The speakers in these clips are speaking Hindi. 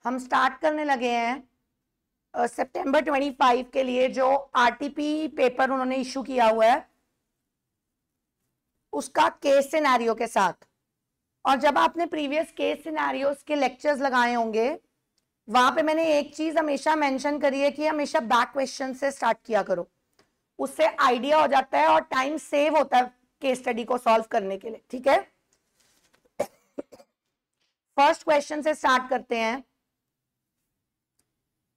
हम स्टार्ट करने लगे हैं सितंबर 25 के लिए जो आरटीपी पेपर उन्होंने इशू किया हुआ है उसका केस सिनेरियो के साथ। और जब आपने प्रीवियस केस सिनेरियोस के लेक्चर्स लगाए होंगे वहां पे मैंने एक चीज हमेशा मेंशन करी है कि हमेशा बैक क्वेश्चन से स्टार्ट किया करो, उससे आइडिया हो जाता है और टाइम सेव होता है केस स्टडी को सॉल्व करने के लिए। ठीक है, फर्स्ट क्वेश्चन से स्टार्ट करते हैं।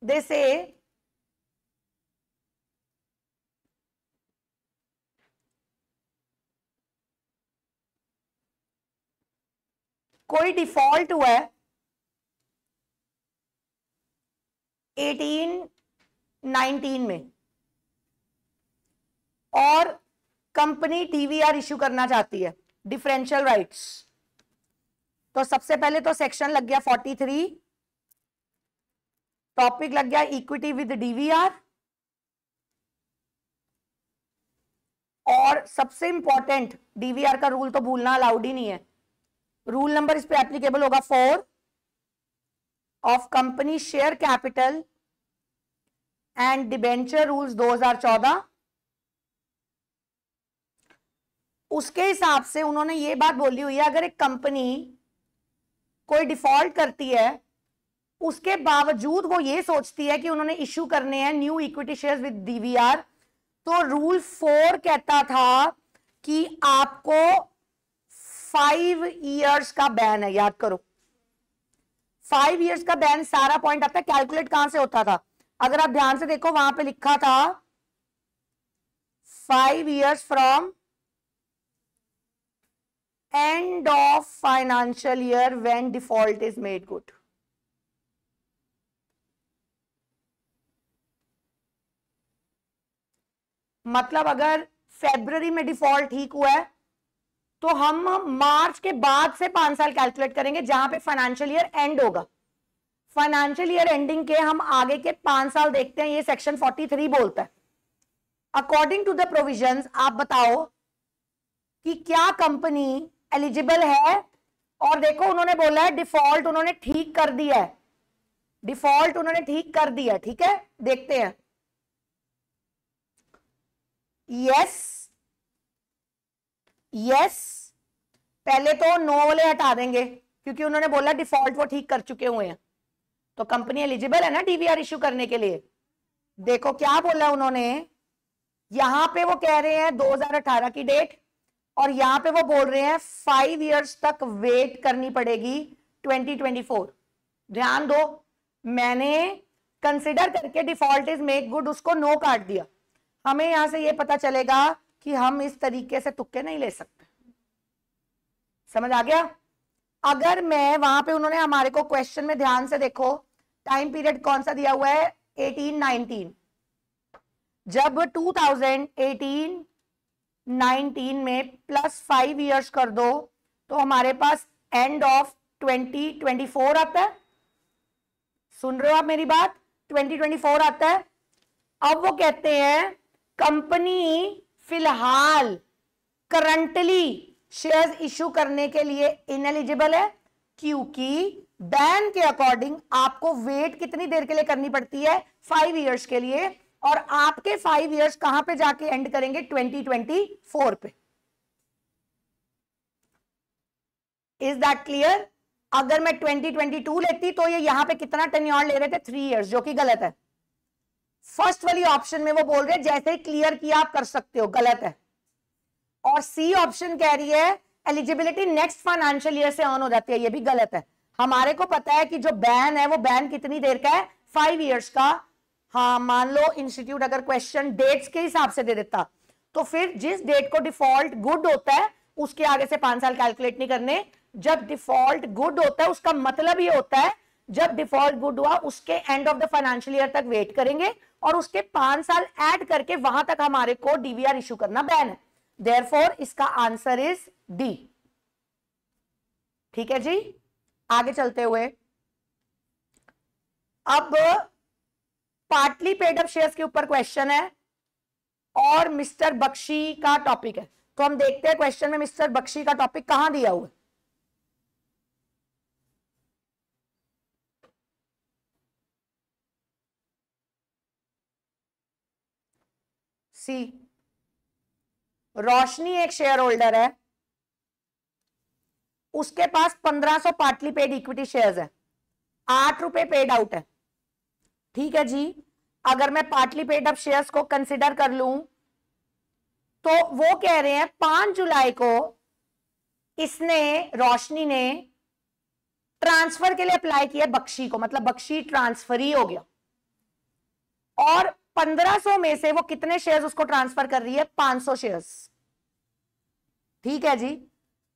दे से कोई डिफॉल्ट हुआ है 1819 में और कंपनी डीवीआर इश्यू करना चाहती है, डिफरेंशियल राइट्स। तो सबसे पहले तो सेक्शन लग गया 43, टॉपिक लग गया इक्विटी विद डीवीआर, और सबसे इंपॉर्टेंट डीवीआर का रूल तो भूलना अलाउड ही नहीं है। रूल नंबर इस पे एप्लीकेबल होगा 4 of company share capital and debenture rules 2014। उसके हिसाब से उन्होंने ये बात बोली हुई है, अगर एक कंपनी कोई डिफॉल्ट करती है उसके बावजूद वो ये सोचती है कि उन्होंने इश्यू करने हैं new equity shares with DVR, तो रूल 4 कहता था कि आपको 5 इयर्स का बैन है। याद करो 5 इयर्स का बैन, सारा पॉइंट आता है कैलकुलेट कहां से होता था। अगर आप ध्यान से देखो वहां पे लिखा था 5 years from end of financial year when default is made good. मतलब अगर फरवरी में डिफॉल्ट ठीक हुआ है तो हम मार्च के बाद से 5 साल कैलकुलेट करेंगे जहां पे फाइनेंशियल ईयर एंड होगा। फाइनेंशियल ईयर एंडिंग के हम आगे के 5 साल देखते हैं, ये सेक्शन 43 बोलता है। अकॉर्डिंग टू द प्रोविजंस आप बताओ कि क्या कंपनी एलिजिबल है। और देखो उन्होंने बोला है डिफॉल्ट उन्होंने ठीक कर दिया है, डिफॉल्ट उन्होंने ठीक कर दिया है। ठीक है, देखते हैं। यस यस, पहले तो नो वाले हटा देंगे क्योंकि उन्होंने बोला डिफॉल्ट वो ठीक कर चुके हुए हैं, तो कंपनी एलिजिबल है ना डीवीआर इश्यू करने के लिए। देखो क्या बोला उन्होंने, यहां पे वो कह रहे हैं 2018 की डेट और यहां पे वो बोल रहे हैं 5 इयर्स तक वेट करनी पड़ेगी 2024। ध्यान दो, मैंने कंसिडर करके डिफॉल्ट इज मेक गुड उसको नो काट दिया। हमें यहां से ये पता चलेगा कि हम इस तरीके से तुक्के नहीं ले सकते। समझ आ गया? अगर मैं वहां पे उन्होंने हमारे को क्वेश्चन में ध्यान से देखो टाइम पीरियड कौन सा दिया हुआ है 1819, जब 2018-19 में प्लस 5 इयर्स कर दो तो हमारे पास एंड ऑफ 2024 आता है। सुन रहे हो आप मेरी बात? 2024 आता है। अब वो कहते हैं कंपनी फिलहाल करंटली शेयर्स इशू करने के लिए इनएलिजिबल है क्योंकि बैन के अकॉर्डिंग आपको वेट कितनी देर के लिए करनी पड़ती है 5 इयर्स के लिए, और आपके 5 इयर्स कहां पे जाके एंड करेंगे 2024 पे। Is that clear? अगर मैं 2022 लेती तो ये यहां पे कितना टेन्योर ले रहे थे 3 इयर्स, जो कि गलत है। फर्स्ट वाली ऑप्शन में वो बोल रहे हैं जैसे ही क्लियर किया आप कर सकते हो, गलत है। और सी ऑप्शन कह रही है एलिजिबिलिटी नेक्स्ट फाइनेंशियल ईयर से ऑन हो जाती है, ये भी गलत है। हमारे को पता है कि जो बैन है वो बैन कितनी देर का है 5 इयर्स का। हाँ, मान लो इंस्टीट्यूट अगर क्वेश्चन डेट्स के हिसाब से दे देता तो फिर जिस डेट को डिफॉल्ट गुड होता है उसके आगे से 5 साल कैलकुलेट नहीं करने। जब डिफॉल्ट गुड होता है उसका मतलब ये होता है जब डिफॉल्ट गुड हुआ उसके end of the financial year तक वेट करेंगे और उसके 5 साल ऐड करके वहां तक हमारे को डीवीआर इशू करना बैन है। देयरफॉर इसका आंसर इज डी। ठीक है जी, आगे चलते हुए अब पार्टली पेड अप शेयर्स के ऊपर क्वेश्चन है और मिस्टर बख्शी का टॉपिक है। तो हम देखते हैं क्वेश्चन में मिस्टर बख्शी का टॉपिक कहां दिया हुआ है। सी। रोशनी एक शेयर होल्डर है, उसके पास 1500 पार्टली पेड इक्विटी शेयर्स है, 8 रुपए पेड आउट है। ठीक है जी, अगर मैं पार्टली पेड अप शेयर्स को कंसिडर कर लूं तो वो कह रहे हैं 5 जुलाई को इसने, रोशनी ने ट्रांसफर के लिए अप्लाई किया बख्शी को, मतलब बख्शी ट्रांसफर ही हो गया, और 1500 में से वो कितने शेयर्स उसको ट्रांसफर कर रही है? 500 शेयर्स। ठीक है जी,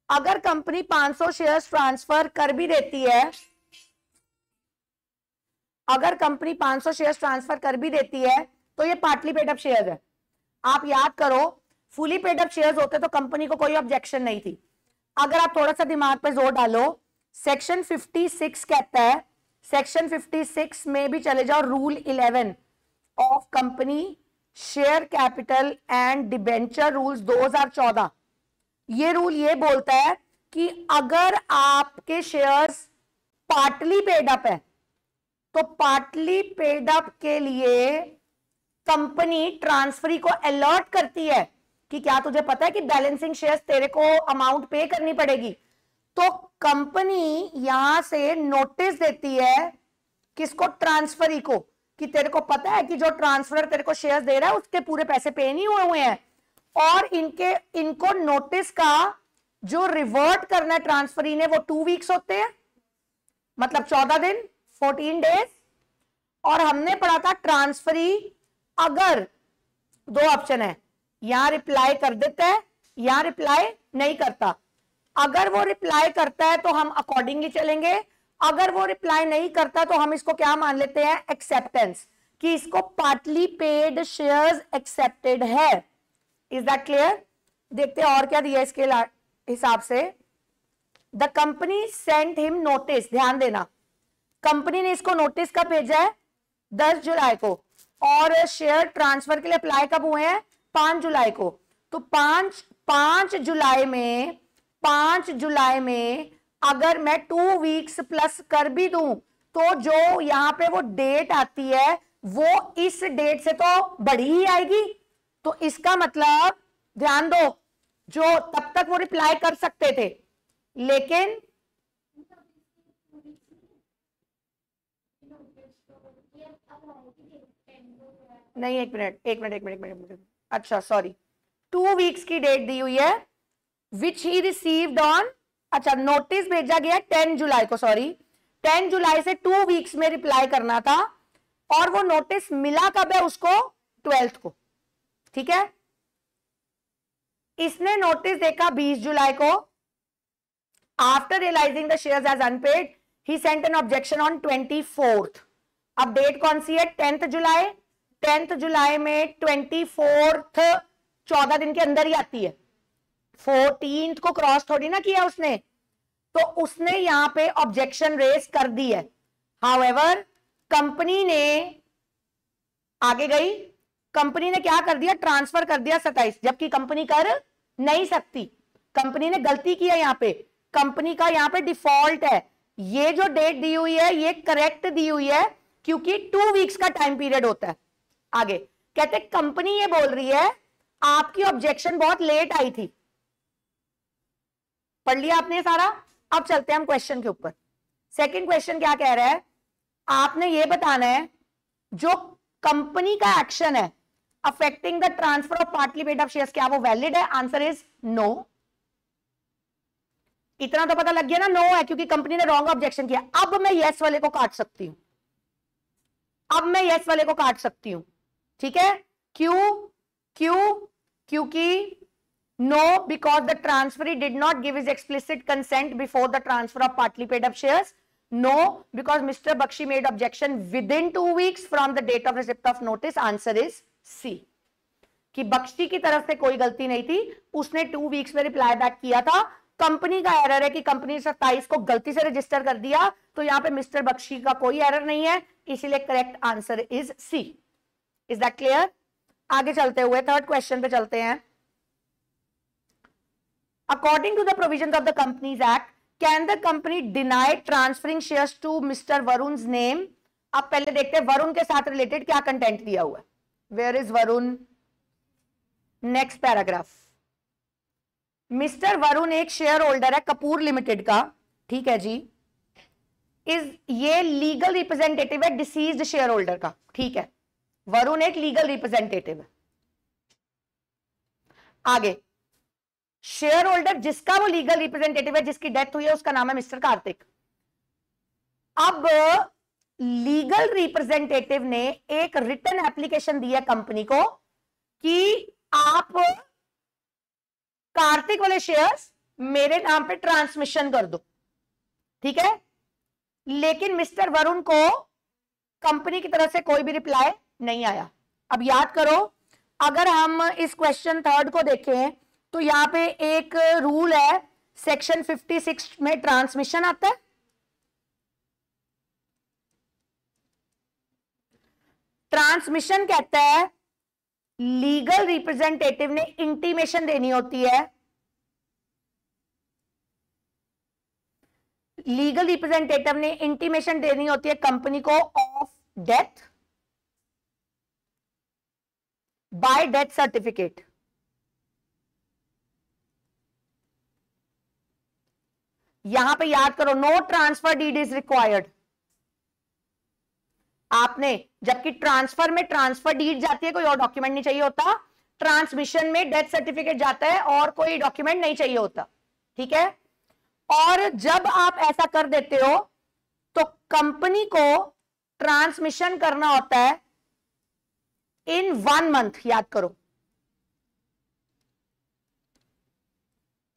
अगर कंपनी 500 शेयर्स ट्रांसफर कर भी देती है, अगर कंपनी 500 शेयर्स ट्रांसफर कर भी देती है तो ये पार्टली पेड अप शेयर्स है। आप याद करो, फुली पेड अप शेयर्स होते तो कंपनी को कोई ऑब्जेक्शन नहीं थी। अगर आप थोड़ा सा दिमाग पे जोर डालो, सेक्शन 56 कहता है, सेक्शन 56 में भी चले जाओ, rule 11 of company share capital and debenture rules 2014, ये रूल ये बोलता है कि अगर आपके शेयर्स पार्टली पेड अप है तो पार्टली पेड अप के लिए कंपनी ट्रांसफरी को अलर्ट करती है कि क्या तुझे पता है कि बैलेंसिंग शेयर्स तेरे को अमाउंट पे करनी पड़ेगी। तो कंपनी यहां से नोटिस देती है किसको? ट्रांसफरी को, कि तेरे को पता है कि जो ट्रांसफर तेरे को शेयर्स दे रहा है उसके पूरे पैसे पे नहीं हुए हैं, और इनको नोटिस का जो रिवर्ट करना है ट्रांसफरी ने वो 2 वीक्स होते हैं, मतलब 14 दिन, 14 डेज। और हमने पढ़ा था ट्रांसफरी अगर 2 ऑप्शन है, यहां रिप्लाई कर देता है, यहां रिप्लाई नहीं करता। अगर वो रिप्लाई करता है तो हम अकॉर्डिंगली चलेंगे, अगर वो रिप्लाई नहीं करता तो हम इसको क्या मान लेते हैं? एक्सेप्टेंस, कि इसको पार्टली पेड शेयर्स एक्सेप्टेड है। Is that clear? देखते हैं और क्या दिया इसके हिसाब से। The company sent him notice, ध्यान देना, कंपनी ने इसको नोटिस कब भेजा है? 10 जुलाई को, और शेयर ट्रांसफर के लिए अप्लाई कब हुए हैं? 5 जुलाई को। तो 5 जुलाई में अगर मैं 2 वीक्स प्लस कर भी दूं तो जो यहां पे वो डेट आती है वो इस डेट से तो बड़ी ही आएगी। तो इसका मतलब ध्यान दो, जो तब तक वो रिप्लाई कर सकते थे, लेकिन नहीं, एक मिनट, अच्छा सॉरी, 2 वीक्स की डेट दी हुई है, विच ही रिसीव्ड ऑन, अच्छा नोटिस भेजा गया 10 जुलाई को, सॉरी 10 जुलाई से 2 वीक्स में रिप्लाई करना था, और वो नोटिस मिला कब है उसको? 12th को। ठीक है, इसने नोटिस देखा 20 जुलाई को, after realising the shares as unpaid he sent an objection on 24th। अब डेट कौन सी है? 10th जुलाई। 10th जुलाई में 24th 14 दिन के अंदर ही आती है, 14th को क्रॉस थोड़ी ना किया उसने, तो उसने यहां पे ऑब्जेक्शन रेज कर दी है। हाउएवर कंपनी ने आगे गई, कंपनी ने क्या कर दिया? ट्रांसफर कर दिया 27, जबकि कंपनी कर नहीं सकती, कंपनी ने गलती की है यहां पे, कंपनी का यहां पे डिफॉल्ट है। ये जो डेट दी हुई है ये करेक्ट दी हुई है, क्योंकि 2 वीक्स का टाइम पीरियड होता है। आगे कहते कंपनी ये बोल रही है आपकी ऑब्जेक्शन बहुत लेट आई थी। पढ़ लिया आपने सारा? अब चलते हैं हम क्वेश्चन के ऊपर। सेकंड क्वेश्चन क्या कह रहा है? आपने ये बताना है जो कंपनी का एक्शन है affecting the transfer of partly paid up shares, क्या वो वैलिड है? Answer is no. इतना तो पता लग गया ना, नो है, क्योंकि कंपनी ने रॉन्ग ऑब्जेक्शन किया। अब मैं यस वाले को काट सकती हूं, अब मैं यस वाले को काट सकती हूं। ठीक है, क्योंकि no, because the transferee did not give his explicit consent before the transfer of partly paid up shares. No, because mister Bakshi made objection with in 2 weeks from the date of receipt of notice. Answer is C, कि बख्शी की तरफ से कोई गलती नहीं थी, उसने 2 वीक्स में रिप्लाई बैक किया था। कंपनी का एरर है कि कंपनी 27 को गलती से रजिस्टर कर दिया, तो यहां पे मिस्टर बख्शी का कोई एरर नहीं है, इसीलिए correct answer is C. Is that clear? आगे चलते हुए थर्ड क्वेश्चन पे चलते हैं। According to the provisions of the companies act, can the company deny transferring shares to mister Varun's name? अब पहले देखते हैं वरुण के साथ रिलेटेड क्या कंटेंट दिया हुआ है। Where is Varun? Next paragraph, mister Varun एक शेयर होल्डर है कपूर लिमिटेड का, ठीक है जी, ये लीगल रिप्रेजेंटेटिव है डिसीज्ड शेयर होल्डर का, ठीक है, वरुण एक लीगल रिप्रेजेंटेटिव है। आगे, शेयर होल्डर जिसका वो लीगल रिप्रेजेंटेटिव है, जिसकी डेथ हुई है, उसका नाम है मिस्टर कार्तिक। अब लीगल रिप्रेजेंटेटिव ने एक रिटन एप्लीकेशन दी है कंपनी को कि आप कार्तिक वाले शेयर्स मेरे नाम पे ट्रांसमिशन कर दो, ठीक है, लेकिन मिस्टर वरुण को कंपनी की तरफ से कोई भी रिप्लाई नहीं आया। अब याद करो, अगर हम इस क्वेश्चन थर्ड को देखें तो यहां पे एक रूल है, सेक्शन 56 में ट्रांसमिशन आता है, ट्रांसमिशन कहता है लीगल रिप्रेजेंटेटिव ने इंटीमेशन देनी होती है, लीगल रिप्रेजेंटेटिव ने इंटीमेशन देनी होती है कंपनी को of death by death certificate. यहां पे याद करो, no transfer deed is required. आपने, जबकि ट्रांसफर में ट्रांसफर डीड जाती है, कोई और डॉक्यूमेंट नहीं चाहिए होता, ट्रांसमिशन में डेथ सर्टिफिकेट जाता है और कोई डॉक्यूमेंट नहीं चाहिए होता, ठीक है। और जब आप ऐसा कर देते हो तो कंपनी को ट्रांसमिशन करना होता है इन 1 मंथ, याद करो,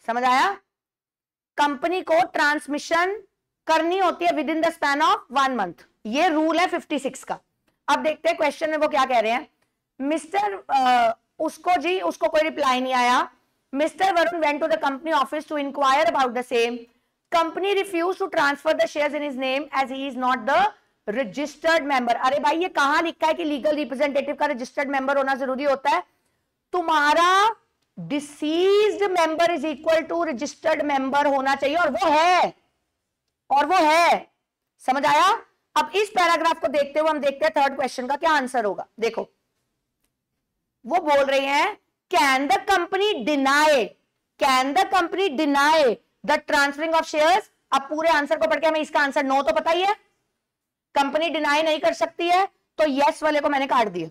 समझ आया, कंपनी को ट्रांसमिशन करनी होती है with in the span of 1 month, ये रूल है 56 का। अब देखते हैं क्वेश्चन में वो क्या कह रहे हैं। मिस्टर उसको कोई रिप्लाई नहीं आया। Mister Varun went to the company office to inquire about the same, company refuse to transfer the shares in his name as he is not the registered member. अरे भाई, ये कहां लिखा है कि लीगल रिप्रेजेंटेटिव का रजिस्टर्ड मेंबर होना जरूरी होता है? तुम्हारा deceased member is equal to registered member होना चाहिए, और वो है, समझ आया। अब इस पैराग्राफ को देखते हुए हम देखते हैं थर्ड क्वेश्चन का क्या आंसर होगा। देखो, वो बोल रहे हैं can the company deny the transferring of shares. अब पूरे आंसर को पढ़ के हमें इसका आंसर नो तो पता ही है, कंपनी डिनाई नहीं कर सकती है, तो यस वाले को मैंने काट दिया।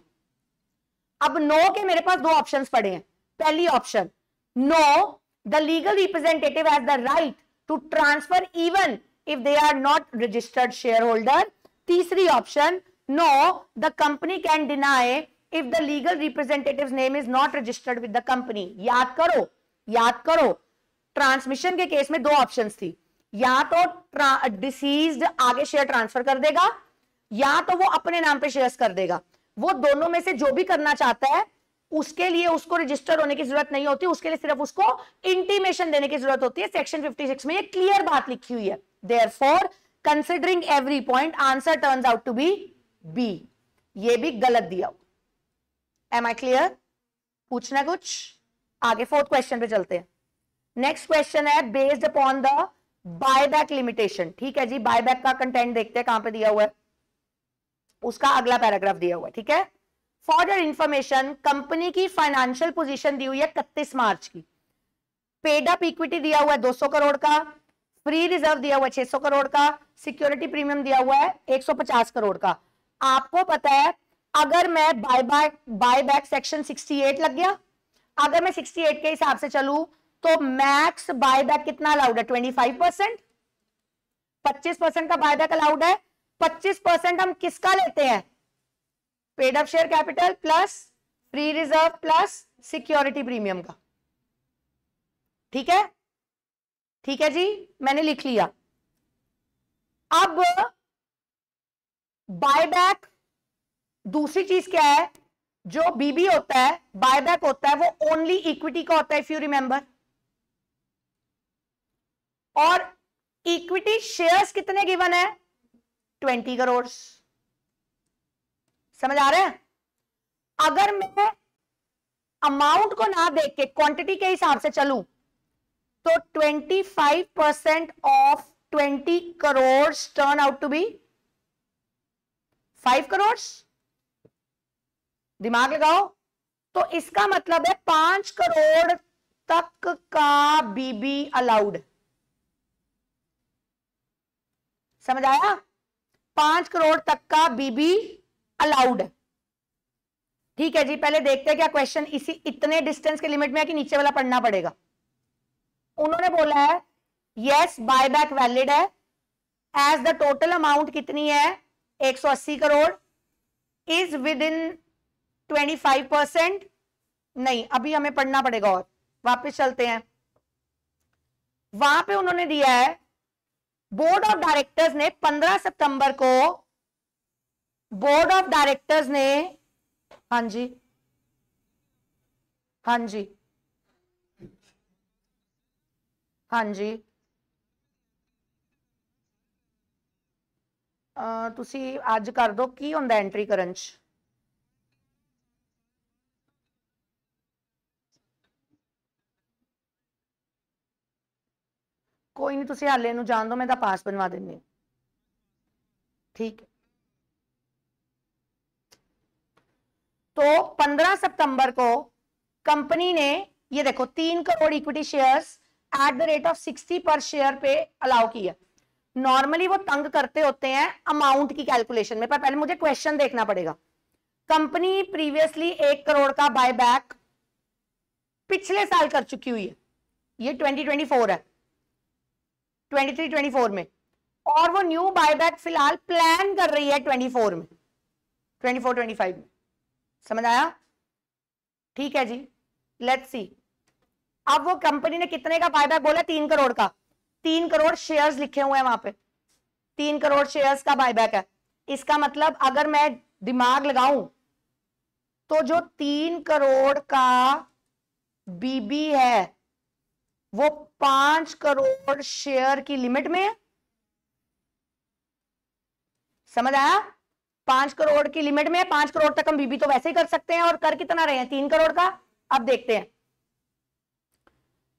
अब नो के मेरे पास 2 ऑप्शंस पड़े हैं। पहली option, no the legal representative has the right to transfer even if they are not registered shareholder. तीसरी option, no, the company can deny if the legal representative's name is not registered with the company. याद करो, ट्रांसमिशन के केस में 2 ऑप्शंस थी, या तो डिसीज्ड आगे शेयर ट्रांसफर कर देगा, या तो वो अपने नाम पे शेयर्स कर देगा। वो दोनों में से जो भी करना चाहता है उसके लिए उसको रजिस्टर होने की जरूरत नहीं होती, उसके लिए सिर्फ उसको इंटीमेशन देने की जरूरत होती है। सेक्शन 56 में ये क्लियर बात लिखी हुई है। Therefore, considering every point, answer turns out to be B. ये भी गलत दिया हुआ। Am I clear? पूछना कुछ? आगे 4th क्वेश्चन पे चलते हैं। नेक्स्ट क्वेश्चन है based upon the buyback limitation. ठीक है जी, बायबैक का कंटेंट देखते हैं कहां पे दिया हुआ है, उसका अगला पैराग्राफ दिया हुआ है। ठीक है, फॉर योर इंफॉर्मेशन, कंपनी की फाइनेंशियल पोजीशन दी हुई है 31 मार्च की। पेड अप इक्विटी दिया हुआ है 200 करोड़ का, फ्री रिजर्व दिया हुआ है 600 करोड़ का, सिक्योरिटी प्रीमियम दिया हुआ है 150 करोड़ का। आपको पता है, अगर मैं बायबैक सेक्शन 68 लग गया, अगर मैं 68 के हिसाब से चलूं तो मैक्स बायबैक कितना अलाउड है? 25%। 25% का बायबैक अलाउड है। 25% हम किसका लेते हैं? Paid up share capital plus free reserve plus security premium का। ठीक है, ठीक है जी, मैंने लिख लिया। अब बायबैक दूसरी चीज क्या है? जो बीबी होता है, बायबैक होता है, वो ओनली इक्विटी का होता है, इफ यू रिमेंबर। और इक्विटी शेयर्स कितने गिवन है? 20 करोड़। समझ आ रहा है? अगर मैं अमाउंट को ना देख के क्वांटिटी के हिसाब से चलूं तो 25% of 20 crore turn out to be 5 crore. दिमाग लगाओ, तो इसका मतलब है 5 करोड़ तक का बीबी अलाउड। समझ आया? 5 करोड़ तक का बीबी अलाउड है। ठीक है जी, पहले देखते हैं क्या क्वेश्चन इसी इतने डिस्टेंस के लिमिट में है कि नीचे वाला पढ़ना पड़ेगा। उन्होंने बोला है यस बायबैक वैलिड है एज द टोटल अमाउंट कितनी है 180 करोड़ इज विद इन 25%। नहीं, अभी हमें पढ़ना पड़ेगा और वापस चलते हैं। वहां पे उन्होंने दिया है बोर्ड ऑफ डायरेक्टर्स ने 15 सितंबर को बोर्ड ऑफ डायरेक्टर्स ने, हाँ जी हाँ जी हाँ जी, ਤੁਸੀਂ ਅੱਜ कर दो की ਹੁੰਦਾ एंट्री करन च। कोई नहीं, ਤੁਸੀਂ ਹਾਲੇ ਨੂੰ ਜਾਣ दो, मैं पास बनवा देंगे। ठीक है, तो 15 सितंबर को कंपनी ने ये देखो 3 crore equity shares at the rate of 60 पर शेयर पे अलाउ किया। नॉर्मली वो तंग करते होते हैं अमाउंट की कैलकुलेशन में, पर पहले मुझे क्वेश्चन देखना पड़ेगा। कंपनी प्रीवियसली 1 करोड़ का बायबैक पिछले साल कर चुकी हुई है, ये 2024 है, 23-24 में, और वो न्यू बायबैक फिलहाल प्लान कर रही है 24 में, 24-25 में। समझ आया? ठीक है जी, लेट्स सी। अब वो कंपनी ने कितने का बायबैक बोला? 3 करोड़ का। 3 करोड़ शेयर्स लिखे हुए हैं वहां पे, 3 करोड़ शेयर्स का बायबैक है। इसका मतलब अगर मैं दिमाग लगाऊं तो जो 3 करोड़ का बीबी है वो 5 करोड़ शेयर की लिमिट में है। समझ आया? 5 करोड़ की लिमिट में, 5 करोड़ तक हम बीबी तो वैसे ही कर सकते हैं, और कर कितना रहे हैं? 3 करोड़ का। अब देखते हैं।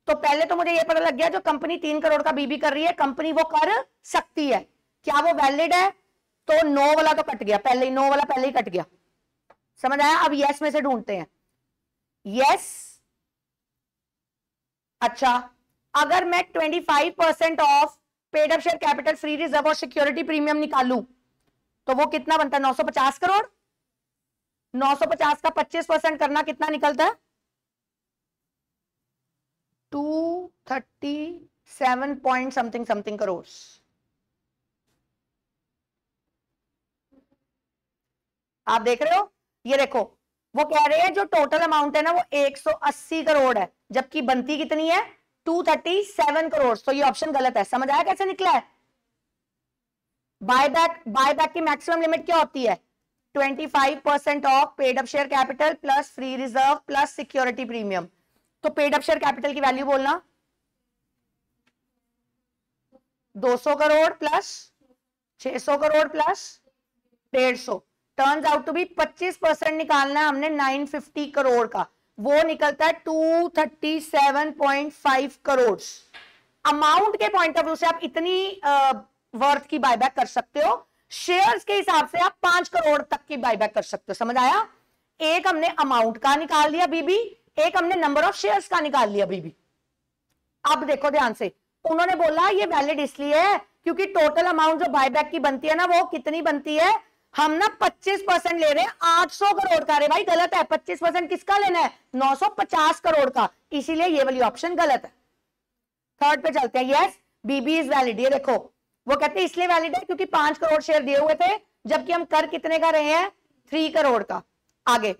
तो पहले तो मुझे यह पता लग गया जो कंपनी 3 करोड़ का बीबी कर रही है, कंपनी वो कर सकती है। क्या वो वैलिड है? तो नो वाला तो कट गया पहले ही, नो वाला पहले ही कट गया। समझ आया? अब यस में से ढूंढते हैं। यस, अच्छा, अगर मैं 25% of paid up share capital free reserve और सिक्योरिटी प्रीमियम निकालूं तो वो कितना बनता है? 950 करोड़। 950 का 25% करना कितना निकलता है? 237 पॉइंट समथिंग समथिंग करोड़। आप देख रहे हो? ये देखो, वो कह रहे हैं जो टोटल अमाउंट है ना वो 180 करोड़ है, जबकि बनती कितनी है? 237 करोड़। तो ये ऑप्शन गलत है। समझ आया कैसे निकला है? बायबैक की मैक्सिमम लिमिट क्या होती है? 25% of paid up share capital plus free reserve plus security premium. तो पेड अप शेयर कैपिटल की वैल्यू बोलना 200 crore plus 600 crore plus 150। Turns out to be 25% निकालना है हमने 950 करोड़ का, वो निकलता है 237.5 करोड़। अमाउंट के पॉइंट ऑफ व्यू से आप इतनी वर्थ की बायबैक कर सकते हो, शेयर्स के हिसाब से आप 5 करोड़ तक की बायबैक कर सकते हो। समझ आया? एक हमने अमाउंट का निकाल लिया बीबी, एक हमने नंबर ऑफ शेयर्स का निकाल लिया बीबी। अब देखो ध्यान से, उन्होंने बोला ये वैलिड इसलिए है क्योंकि टोटल अमाउंट जो बायबैक की बनती है ना वो कितनी बनती है? हम ना 25% ले रहे हैं 800 करोड़ का। अरे भाई गलत है, 25% किसका लेना है? 950 करोड़ का, इसीलिए ये वाली ऑप्शन गलत है। थर्ड पे चलते हैं। Yes BB is valid. ये देखो वो कहते हैं इसलिए वैलिड है क्योंकि 5 करोड़ शेयर दिए हुए थे, जबकि हम कर कितने का रहे हैं? 3 करोड़ का। आगे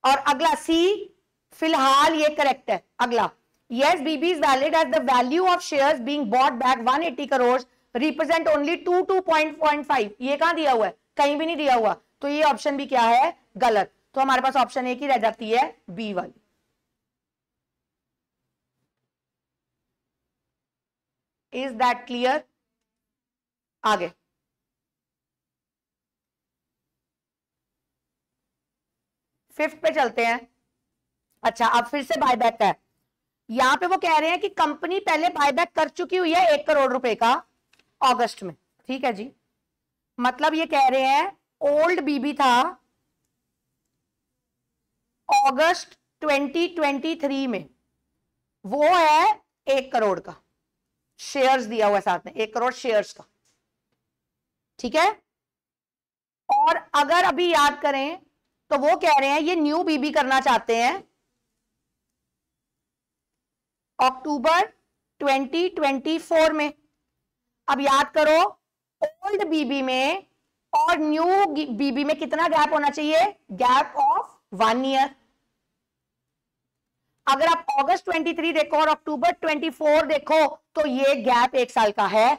और अगला सी, फिलहाल ये करेक्ट है। अगला, yes BB is valid as the value of shares being bought back 180 crores represent only 2.5। ये कहां दिया हुआ है? कहीं भी नहीं दिया हुआ, तो ये ऑप्शन भी क्या है? गलत। तो हमारे पास ऑप्शन एक ही रह जाती है, बी वाली। Is that clear? आगे फिफ्थ पे चलते हैं। अच्छा, अब फिर से बायबैक का है। यहां पे वो कह रहे हैं कि कंपनी पहले बायबैक कर चुकी हुई है 1 करोड़ रुपए का अगस्त में। ठीक है जी, मतलब ये कह रहे हैं ओल्ड बीबी था अगस्त 2023 में वो है 1 करोड़ का शेयर्स दिया हुआ साथ में, 1 करोड़ शेयर्स का, ठीक है। और अगर अभी याद करें तो वो कह रहे हैं ये न्यू बीबी करना चाहते हैं अक्टूबर 2024 में। अब याद करो ओल्ड बीबी में और न्यू बीबी में कितना गैप होना चाहिए, गैप ऑफ 1 ईयर। अगर आप अगस्त 23 देखो और अक्टूबर 24 देखो तो ये गैप 1 साल का है,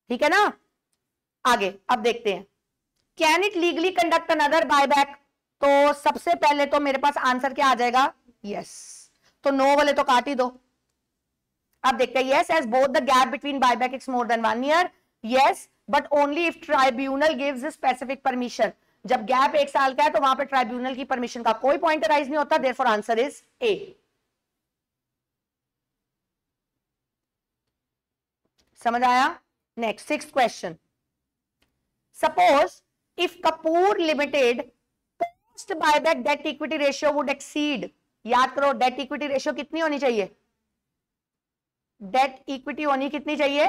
ठीक है ना। आगे अब देखते हैं, can it legally conduct another buyback. तो सबसे पहले तो मेरे पास आंसर क्या आ जाएगा, यस। तो नो वाले तो काट ही दो। अब देखते हैं, yes as both the gap between buyback is more than 1 year, yes but only if tribunal gives specific permission. जब गैप 1 साल का है तो वहां पे ट्राइब्यूनल की परमिशन का कोई पॉइंट अराइज नहीं होता, देयरफॉर आंसर इज ए। समझ आया। Next 6th question, suppose if Kapoor limited post buyback debt equity ratio would exceed. याद करो डेट इक्विटी रेशियो कितनी होनी चाहिए, डेट इक्विटी होनी कितनी चाहिए,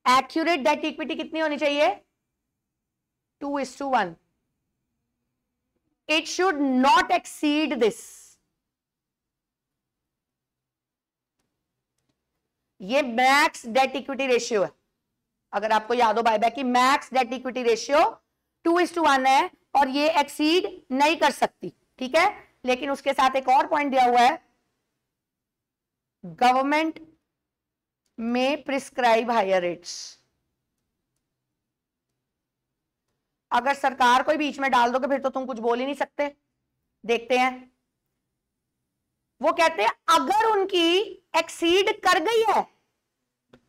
एक्यूरेट डेट इक्विटी कितनी होनी चाहिए, 2:1। It should not exceed this. ये मैक्स डेट इक्विटी रेशियो है। अगर आपको याद हो बायबैक की मैक्स डेट इक्विटी रेशियो 2:1 है और ये एक्सीड नहीं कर सकती, ठीक है। लेकिन उसके साथ एक और पॉइंट दिया हुआ है, गवर्नमेंट में प्रिस्क्राइब हायर रेट्स। अगर सरकार कोई बीच में डाल दोगे फिर तो तुम कुछ बोल ही नहीं सकते। देखते हैं, वो कहते हैं अगर उनकी एक्सीड कर गई है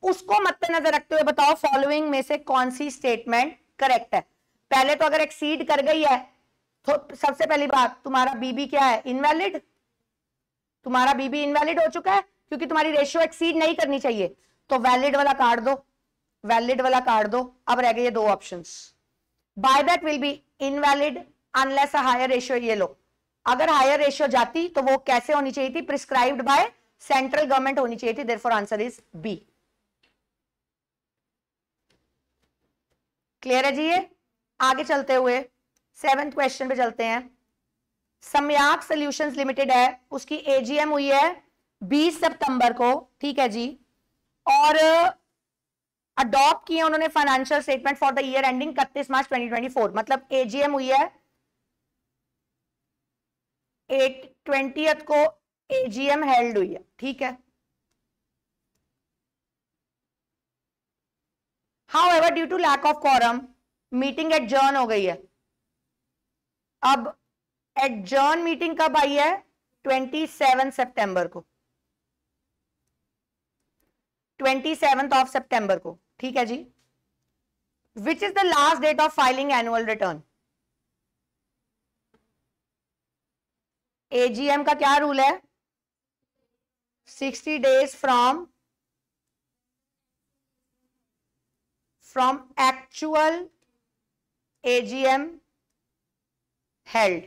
उसको मद्देनजर रखते हुए बताओ फॉलोइंग में से कौन सी स्टेटमेंट करेक्ट है। पहले तो अगर एक्सीड कर गई है तो सबसे पहली बात तुम्हारा बीबी क्या है, इनवैलिड। तुम्हारा बीबी इनवैलिड हो चुका है क्योंकि तुम्हारी रेशियो एक्सीड नहीं करनी चाहिए, तो वैलिड वाला काट दो, वैलिड वाला काट दो। अब रह गए ये 2 options, buyback will be invalid unless a higher ratio. ये लो, अगर हायर रेशियो जाती तो वो कैसे होनी चाहिए थी, प्रिस्क्राइब्ड बाय सेंट्रल गवर्नमेंट होनी चाहिए थी, therefore answer is B. Clear है जी। ये आगे चलते हुए 7th क्वेश्चन पे चलते हैं। सम्याक सॉल्यूशंस लिमिटेड है, उसकी एजीएम हुई है 20 सितंबर को, ठीक है जी। और अडॉप्ट किए उन्होंने financial statement for the year ending 31 मार्च 2024। मतलब एजीएम हुई है 20th को, एजीएम हेल्ड हुई है, ठीक है। However, due to lack of quorum, meeting adjourn हो गई है। अब एडजर्न मीटिंग कब आई है, 27 सितंबर को, 27 सितंबर को, ठीक है जी। Which is the last date of filing annual return. AGM का क्या रूल है, 60 days from actual AGM held।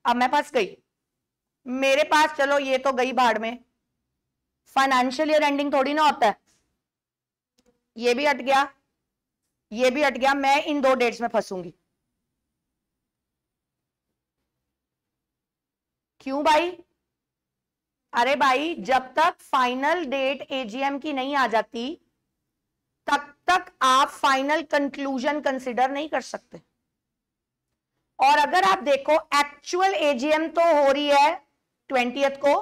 अब मैं पास गई, मेरे पास चलो ये तो गई भाड़ में, फाइनेंशियल ईयर एंडिंग थोड़ी ना होता है, ये भी हट गया, ये भी हट गया, मैं इन 2 डेट्स में फंसूंगी। क्यों भाई, अरे भाई जब तक फाइनल डेट एजीएम की नहीं आ जाती तब तक आप फाइनल कंक्लूजन कंसिडर नहीं कर सकते। और अगर आप देखो एक्चुअल एजीएम तो हो रही है 20th को,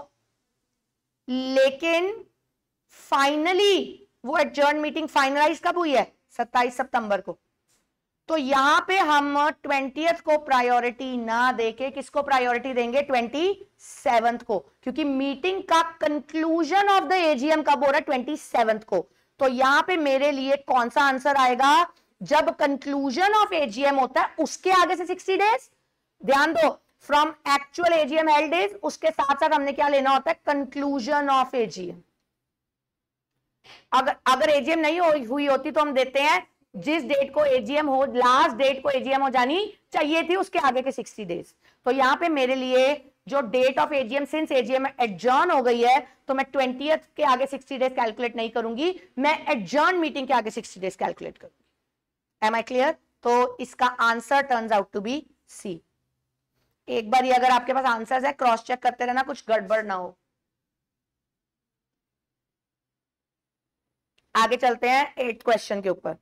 लेकिन फाइनली वो एडजर्न मीटिंग फाइनलाइज कब हुई है, 27 सितंबर को। तो यहां पे हम 20th को प्रायोरिटी ना देके किसको प्रायोरिटी देंगे, 27th को, क्योंकि मीटिंग का कंक्लूजन ऑफ द एजीएम कब हो रहा है, 27th को। तो यहां पे मेरे लिए कौन सा आंसर आएगा, जब कंक्लूजन ऑफ एजीएम होता है उसके आगे से 60 डेज, ध्यान दो, from actual AGM held days, उसके साथ साथ हमने क्या लेना होता है, कंक्लूजन ऑफ एजीएम अगर एजीएम नहीं हुई होती तो हम देते हैं जिस डेट को एजीएम हो, लास्ट डेट को एजीएम हो जानी चाहिए थी उसके आगे के 60 डेज। तो यहां पे मेरे लिए जो date of AGM, since AGM adjourn हो गई है तो मैं 20th के आगे 60 डेज कैलकुलेट नहीं करूंगी, मैं एडजर्न मीटिंग के आगे 60 डेज कैलकुलेट करूंगी। Am I clear? तो इसका answer turns out to be C. एक बार ये अगर आपके पास आंसर्स है क्रॉस चेक करते रहना, कुछ गड़बड़ ना हो। आगे चलते हैं 8th क्वेश्चन के ऊपर।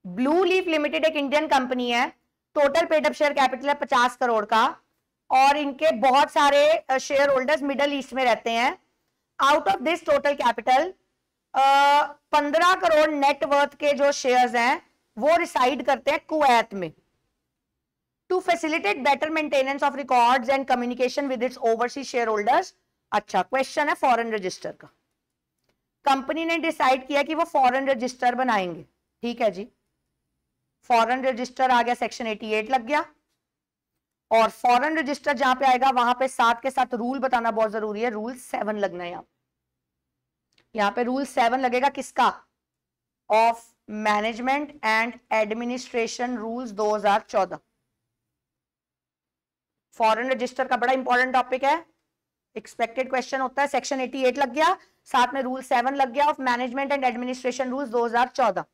ब्लू लीफ लिमिटेड एक इंडियन कंपनी है, total paid up share capital है 50 करोड़ का, और इनके बहुत सारे शेयर होल्डर्स मिडल ईस्ट में रहते हैं। Out of this total capital 15 crore net worth के जो शेयर्स हैं वो रिसाइड करते हैं कुवैत में। To facilitate better maintenance of records and communication with its overseas share holders. अच्छा, क्वेश्चन है फॉरेन रजिस्टर का। कंपनी ने डिसाइड किया कि वो फॉरेन रजिस्टर बनाएंगे, ठीक है जी। फॉरेन रजिस्टर आ गया, सेक्शन 88 लग गया, और फॉरेन रजिस्टर जहां पे आएगा वहां पे साथ के साथ रूल बताना बहुत जरूरी है। रूल 7 लगना है यहां पे रूल 7 लगेगा किसका? Of management and administration rules 2014। Foreign register का बड़ा इंपॉर्टेंट टॉपिक है, एक्सपेक्टेड क्वेश्चन होता है। सेक्शन 88 लग गया, साथ में रूल 7 लग गया of management and administration rules 2014।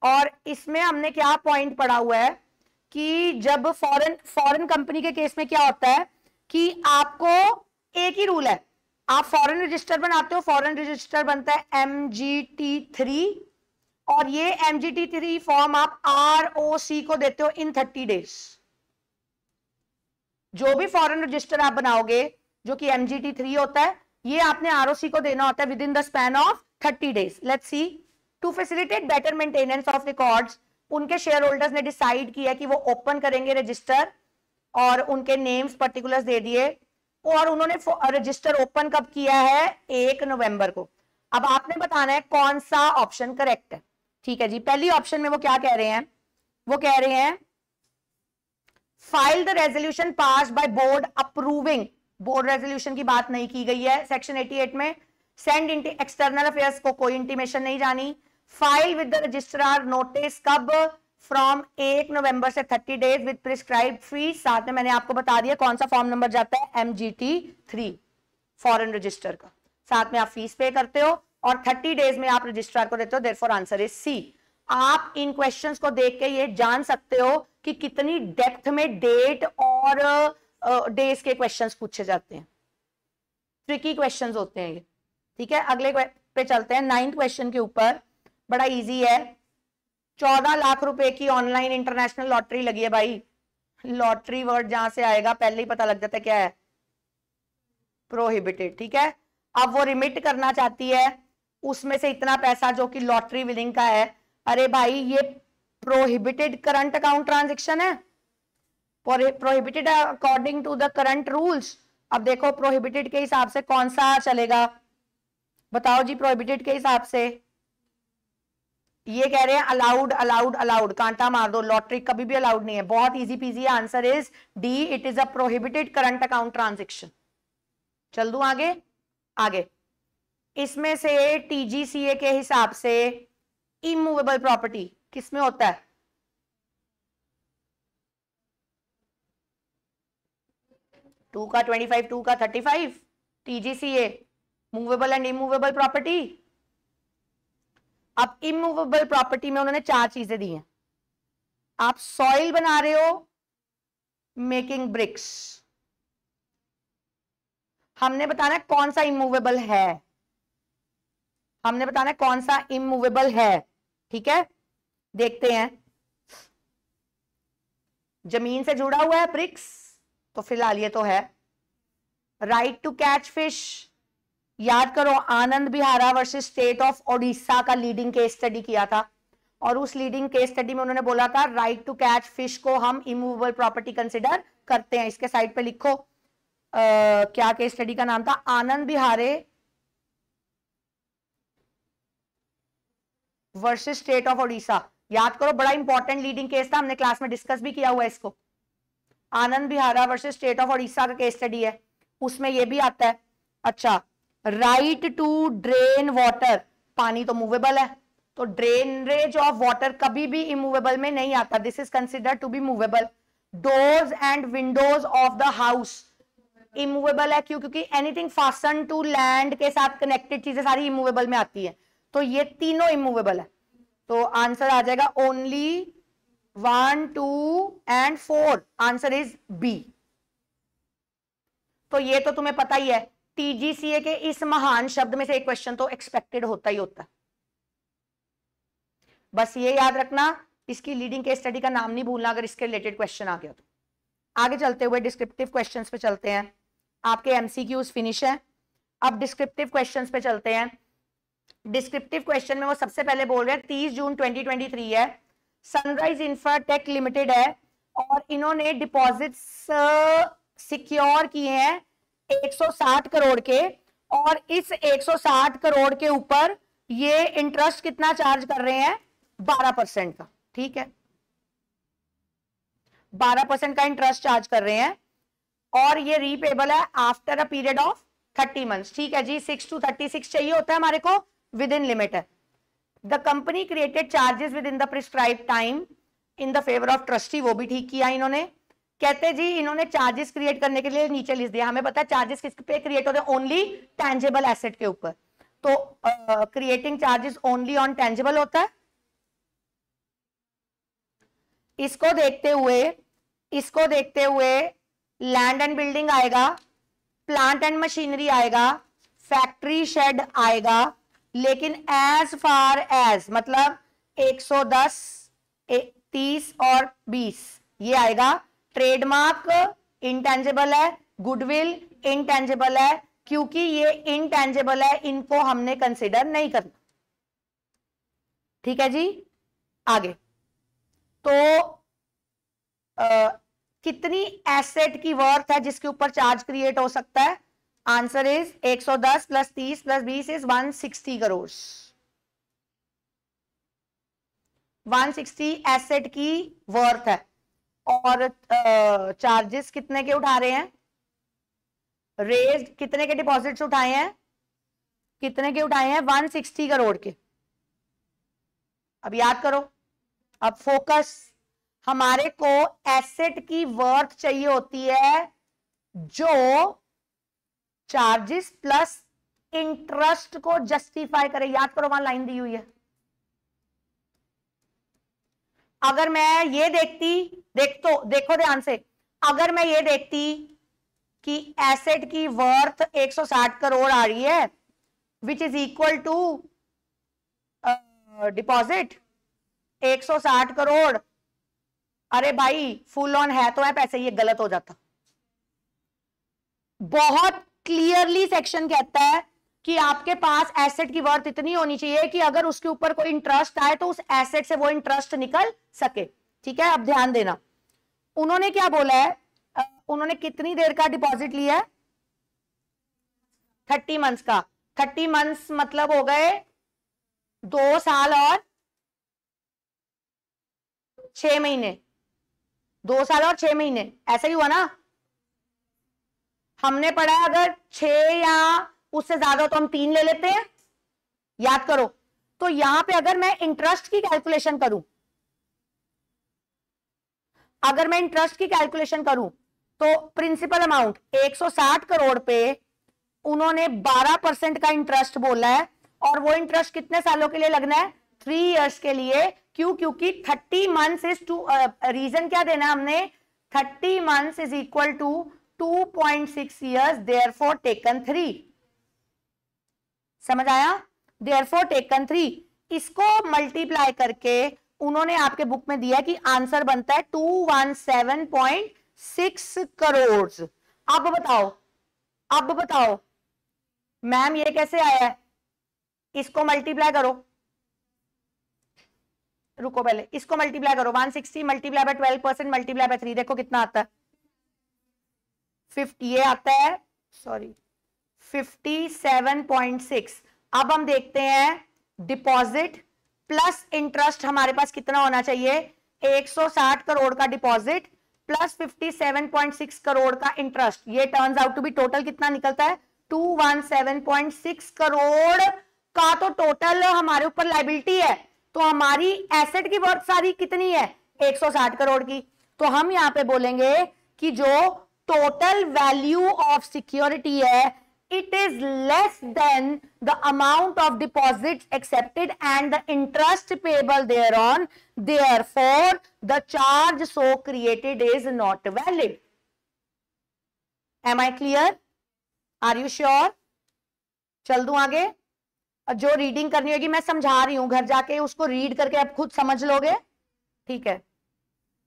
और इसमें हमने क्या पॉइंट पढ़ा हुआ है कि जब फॉरेन कंपनी के केस में क्या होता है कि आपको एक ही रूल है, आप फॉरेन रजिस्टर बनाते हो, फॉरेन रजिस्टर बनता है MGT3, और ये MGT3 फॉर्म आप ROC को देते हो इन 30 डेज। जो भी फॉरेन रजिस्टर आप बनाओगे जो कि MGT3 होता है, ये आपने ROC को देना होता है with in the span of 30 days. Let's see. To facilitate better maintenance of records, उनके शेयर होल्डर्स ने डिसाइड किया कि वो ओपन करेंगे रजिस्टर, और उनके नेम्स पर्टिकुलर्स दे दिए, और उन्होंने रजिस्टर ओपन कब किया है? 1 नवंबर को। अब आपने बताना है कौन सा ऑप्शन करेक्ट है, ठीक है जी। पहली ऑप्शन में वो क्या कह रहे हैं? वो कह रहे हैं file the resolution pass by board approving. Board resolution की बात नहीं की गई है सेक्शन 88 में। सेंड एक्सटर्नल अफेयर्स को कोई इंटीमेशन नहीं जानी। File with the registrar notice कब? फ्रॉम 1 नवंबर से 30 डेज विद प्रिस्क्राइब्ड फीस। साथ में मैंने आपको बता दिया कौन सा फॉर्म नंबर जाता है, MGT3 फॉरेन रजिस्टर का। साथ में आप फीस पे करते हो और 30 डेज में आप रजिस्ट्रार को देते हो। Therefore answer is C. आप इन क्वेश्चंस को देख के ये जान सकते हो कि कितनी डेप्थ में डेट और डेज के क्वेश्चंस पूछे जाते हैं। ट्रिकी क्वेश्चंस होते हैं ये, ठीक है। अगले पे चलते हैं 9th क्वेश्चन के ऊपर। बड़ा इजी है। 14 लाख रुपए की ऑनलाइन इंटरनेशनल लॉटरी लगी है भाई। लॉटरी वर्ड जहां से आएगा पहले ही पता लग जाता है क्या है, प्रोहिबिटेड, ठीक है। अब वो रिमिट करना चाहती है उसमें से इतना पैसा जो कि लॉटरी विनिंग का है। अरे भाई ये प्रोहिबिटेड करंट अकाउंट ट्रांजेक्शन है, prohibited according to the current rules. अब देखो प्रोहिबिटेड के हिसाब से कौन सा चलेगा, बताओ जी। प्रोहिबिटेड के हिसाब से ये कह रहे हैं अलाउड अलाउड अलाउड, कांटा मार दो, लॉटरी कभी भी अलाउड नहीं है। बहुत easy PG, answer is D, it is a prohibited current account transaction. चल दूं आगे। आगे इसमें से TGCA के हिसाब से इमूवेबल प्रॉपर्टी किसमें होता है? टू का 25, 2 का 35, TGCA movable and immovable property. अब इमूवेबल प्रॉपर्टी में उन्होंने 4 चीजें दी हैं। आप सॉइल बना रहे हो, मेकिंग ब्रिक्स। हमने बताना है कौन सा इमूवेबल है, हमने बताना है कौन सा इमूवेबल है, ठीक है। देखते हैं। जमीन से जुड़ा हुआ है ब्रिक्स, तो फिलहाल ये तो है। राइट टू कैच फिश, याद करो आनंद बिहारा वर्सेस स्टेट ऑफ ओडिशा का लीडिंग केस स्टडी किया था, और उस लीडिंग केस स्टडी में उन्होंने बोला था राइट टू कैच फिश को हम इमूवेबल प्रॉपर्टी कंसिडर करते हैं। इसके साइड पे लिखो क्या केस स्टडी का नाम था, आनंद बिहारे वर्सेस स्टेट ऑफ ओडिशा। याद करो बड़ा इंपॉर्टेंट लीडिंग केस था, हमने क्लास में डिस्कस भी किया हुआ है इसको। आनंद बिहारा वर्सेस स्टेट ऑफ ओडिशा का केस स्टडी है, उसमें यह भी आता है। अच्छा, राइट टू ड्रेन वाटर, पानी तो मूवेबल है, तो ड्रेनेज ऑफ वाटर कभी भी इमूवेबल में नहीं आता, this is consider to be movable. Doors and windows of the house immovable है, क्यों? क्योंकि एनीथिंग फास्टन टू लैंड के साथ कनेक्टेड चीजें सारी इमूवेबल में आती है, तो ये तीनों इमूवेबल है। तो आंसर आ जाएगा only 1, 2 and 4, answer is B. तो ये तो तुम्हें पता ही है, टीजीसीए के इस महान शब्द में से एक क्वेश्चन तो एक्सपेक्टेड होता ही होता है। बस ये याद रखना, इसकी लीडिंग केस स्टडी का नाम नहीं भूलना अगर इसके रिलेटेड क्वेश्चन आ गया तो। आगे चलते हुए डिस्क्रिप्टिव क्वेश्चंस पे चलते हैं। आपके एमसीक्यूज फिनिश है, अब डिस्क्रिप्टिव क्वेश्चंस पे चलते हैं। डिस्क्रिप्टिव क्वेश्चन में वो सबसे पहले बोल रहे हैं 30 जून 2023 है, सनराइज इंफ्राटेक लिमिटेड है और इन्होंने डिपॉजिट्स सिक्योर किए हैं 160 करोड़ के, और इस 160 करोड़ के ऊपर ये इंटरेस्ट कितना चार्ज कर रहे हैं? 12% का। ठीक है, 12% का इंटरेस्ट चार्ज कर रहे हैं और ये रीपेबल है after a period of 30 months. ठीक है जी, 6 to 36 चाहिए होता है हमारे को, विद इन लिमिट है। The company created charges with in the prescribe time in the favour of trustee, वो भी ठीक किया इन्होंने। कहते जी इन्होंने चार्जेस क्रिएट करने के लिए नीचे लिख दिया, हमें पता है चार्जेस किस पे क्रिएट होते हैं? ओनली टेंजिबल एसेट के ऊपर, तो creating charges only on tangible होता है। इसको देखते हुए लैंड एंड बिल्डिंग आएगा, प्लांट एंड मशीनरी आएगा, फैक्ट्री शेड आएगा, लेकिन एज फार एज मतलब 110, 30 और 20 ये आएगा। ट्रेडमार्क इंटेंजिबल है, गुडविल इंटेंजिबल है, क्योंकि ये इंटेंजिबल है, इनको हमने कंसिडर नहीं करना। ठीक है जी, आगे तो कितनी एसेट की वर्थ है जिसके ऊपर चार्ज क्रिएट हो सकता है? Answer is 110 plus 30 plus 20 is 160 crore. 160 asset की वर्थ है और चार्जेस कितने के उठा रहे हैं? रेज कितने के डिपॉजिट्स उठाए हैं? कितने के उठाए हैं? 160 करोड़ के। अब याद करो, अब फोकस, हमारे को एसेट की वर्थ चाहिए होती है जो चार्जेस प्लस इंटरेस्ट को जस्टिफाई करे। याद करो, वहां लाइन दी हुई है। अगर मैं ये देखो ध्यान से, अगर मैं ये देखती कि एसेट की वर्थ 160 करोड़ आ रही है which is equal to deposit 160 crore, अरे भाई फुल ऑन है तो है पैसे, ये गलत हो जाता। बहुत क्लियरली सेक्शन कहता है कि आपके पास एसेट की वर्थ इतनी होनी चाहिए कि अगर उसके ऊपर कोई इंटरेस्ट आए तो उस एसेट से वो इंटरेस्ट निकल सके। ठीक है, अब ध्यान देना, उन्होंने क्या बोला है? उन्होंने कितनी देर का डिपॉजिट लिया है? 30 मंथ्स का। 30 मंथ्स मतलब हो गए 2 साल और 6 महीने। 2 साल और 6 महीने, ऐसा ही हुआ ना? हमने पढ़ा है अगर 6 या उससे ज्यादा तो हम 3 ले लेते हैं, याद करो। तो यहां पे अगर मैं इंटरेस्ट की कैलकुलेशन करूं, तो प्रिंसिपल अमाउंट 160 करोड़ पे उन्होंने 12% का इंटरेस्ट बोला है, और वो इंटरेस्ट कितने सालों के लिए लगना है? 3 इयर्स के लिए। क्यों? क्योंकि 30 मंथ्स इज टू, रीजन क्या देना है हमने? 30 months is equal to 2.6 years, therefore taken 3। समझ आया? therefore taken 3। इसको मल्टीप्लाई करके उन्होंने आपके बुक में दिया कि आंसर बनता है 217.6 करोड़। अब बताओ मैम ये कैसे आया है? इसको मल्टीप्लाई करो, रुको पहले इसको मल्टीप्लाई करो। 160 मल्टीप्लाई बाय 12% मल्टीप्लाई बाय 3, देखो कितना आता है? 50, ये आता है, सॉरी 57.6। अब हम देखते हैं डिपॉजिट प्लस इंटरेस्ट हमारे पास कितना होना चाहिए? 160 करोड़ का डिपॉजिट प्लस 57.6 करोड़ का इंटरेस्ट, ये turns out to be total कितना निकलता है? 217.6 करोड़ का तो टोटल हमारे ऊपर लाइबिलिटी है, तो हमारी एसेट की वर्थ सारी कितनी है 160 करोड़ की। तो हम यहां पे बोलेंगे कि जो टोटल वैल्यू ऑफ सिक्योरिटी है it is less than the amount of deposits accepted and the interest payable thereon, therefore the charge so created is not valid. Am I clear? Are you sure? चल दूं आगे? जो रीडिंग करनी होगी मैं समझा रही हूं, घर जाके उसको रीड करके आप खुद समझ लोगे, ठीक है।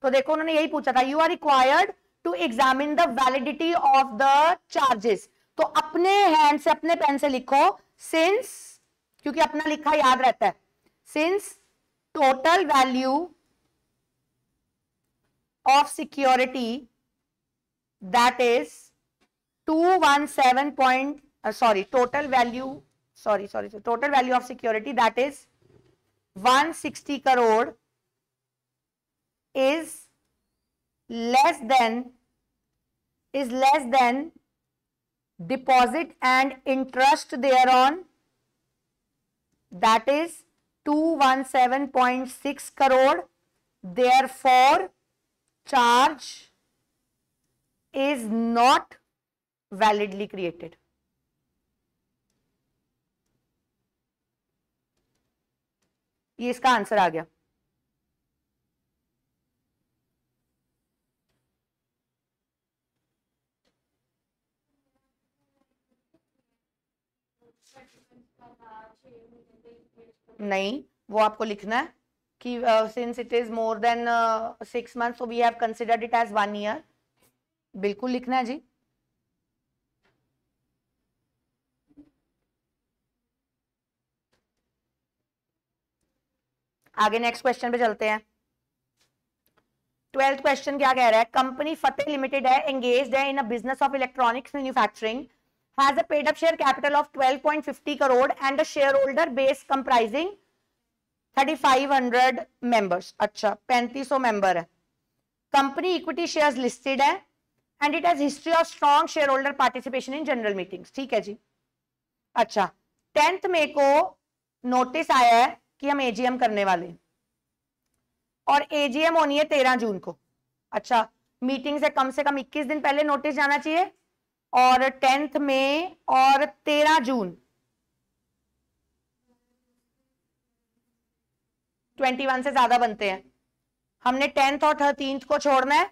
तो देखो उन्होंने यही पूछा था, you are required to examine the validity of the charges. तो अपने हैंड से अपने पेन से लिखो, सिंस, क्योंकि अपना लिखा याद रहता है, since total value of security that is 217 total value of security that is 160 crore is less than deposit and interest thereon, that is 217.6 crore, therefore charge is not validly created. ये इसका आंसर आ गया। नहीं, वो आपको लिखना है कि since it is more then 6 months so we have considered it as 1 year, बिल्कुल लिखना है जी। आगे नेक्स्ट क्वेश्चन पे चलते हैं। 12th क्वेश्चन क्या कह रहा है, कंपनी फतेह लिमिटेड है, एंगेज्ड है in a business of electronics manufacturing, has a paid up share capital of 12.50 crore and a shareholder base comprising 3500 members। अच्छा 3500 मेंबर है, कंपनी इक्विटी शेयर्स लिस्टेड है and it has history of strong share holder participation in general meetings. ठीक है जी। अच्छा 10th मई को नोटिस आया है कि हम एजीएम करने वाले हैं और एजीएम होनी है 13 जून को। अच्छा मीटिंग से कम 21 दिन पहले नोटिस जाना चाहिए और 10th मई और 13 जून 21 से ज्यादा बनते हैं। हमने 10th और 13th को छोड़ना है,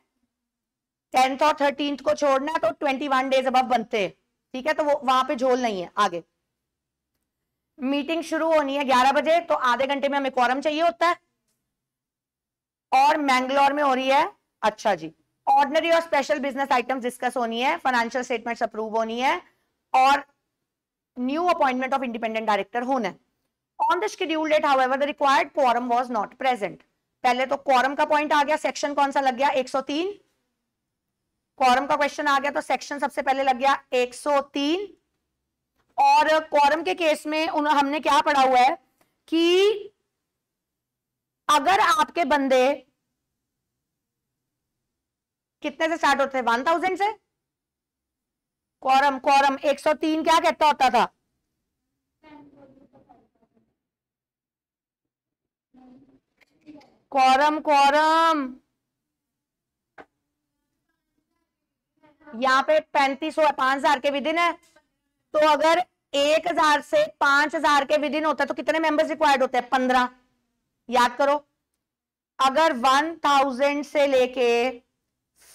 10th और 13th को छोड़ना है तो 21 डेज अबव बनते हैं। ठीक है, तो वो वहां पे झोल नहीं है। आगे मीटिंग शुरू होनी है 11 बजे, तो आधे घंटे में हमें क्वारम चाहिए होता है और मैंगलोर में हो रही है। अच्छा जी, ऑर्डिनरी और स्पेशल बिजनेस आइटम्स डिस्कस होनी है, फाइनेंशियल स्टेटमेंट्स अप्रूव होनी है और new appointment of independent director होना है। On the schedule date however the required quorum was not present. पहले तो क्वारम का पॉइंट आ गया, सेक्शन कौन सा लग गया 103। क्वारम का क्वेश्चन आ गया तो सेक्शन सबसे पहले लग गया 103। और क्वारम के केस में हमने क्या पढ़ा हुआ है कि अगर आपके बंदे कितने से स्टार्ट होते हैं 1000 से, क्वारम 103 क्या कहता होता था, क्वारम यहाँ पे 3500 5000 के विदिन है, तो अगर 1000 से 5000 के विदिन होता है तो कितने मेंबर्स रिक्वायर्ड होते हैं 15। याद करो, अगर 1000 से लेके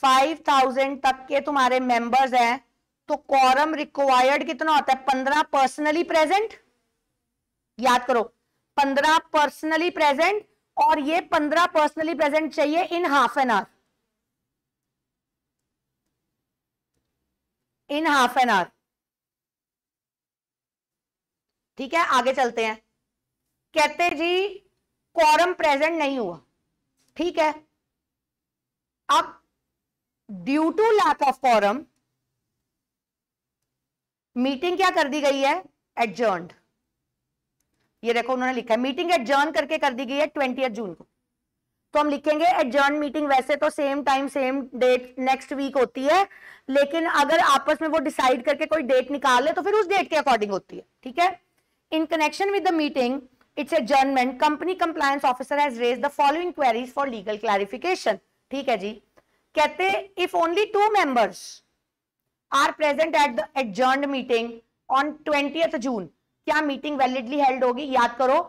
5000 तक के तुम्हारे मेंबर्स हैं तो क्वारम रिक्वायर्ड कितना होता है 15 पर्सनली प्रेजेंट। याद करो 15 पर्सनली प्रेजेंट, और ये 15 पर्सनली प्रेजेंट चाहिए in half an hour, in half an hour. ठीक है, आगे चलते हैं। कहते जी क्वारम प्रेजेंट नहीं हुआ। ठीक है, अब due to lack of quorum meeting क्या कर दी गई है एडजर्न्ड। ये देखो उन्होंने लिखा है मीटिंग एडजर्न करके कर दी गई है 20 जून को। तो हम लिखेंगे एडजर्न मीटिंग वैसे तो same time same date next week होती है, लेकिन अगर आपस में वो डिसाइड करके कोई डेट निकाल ले तो फिर उस डेट के अकॉर्डिंग होती है, ठीक है। In connection with the meeting its adjournment, company compliance officer has raised the following queries for legal clarification. ठीक है जी, कहते if only 2 members are present at the adjourned meeting on 20th June, क्या मीटिंग वैलिडली हेल्ड होगी? याद करो,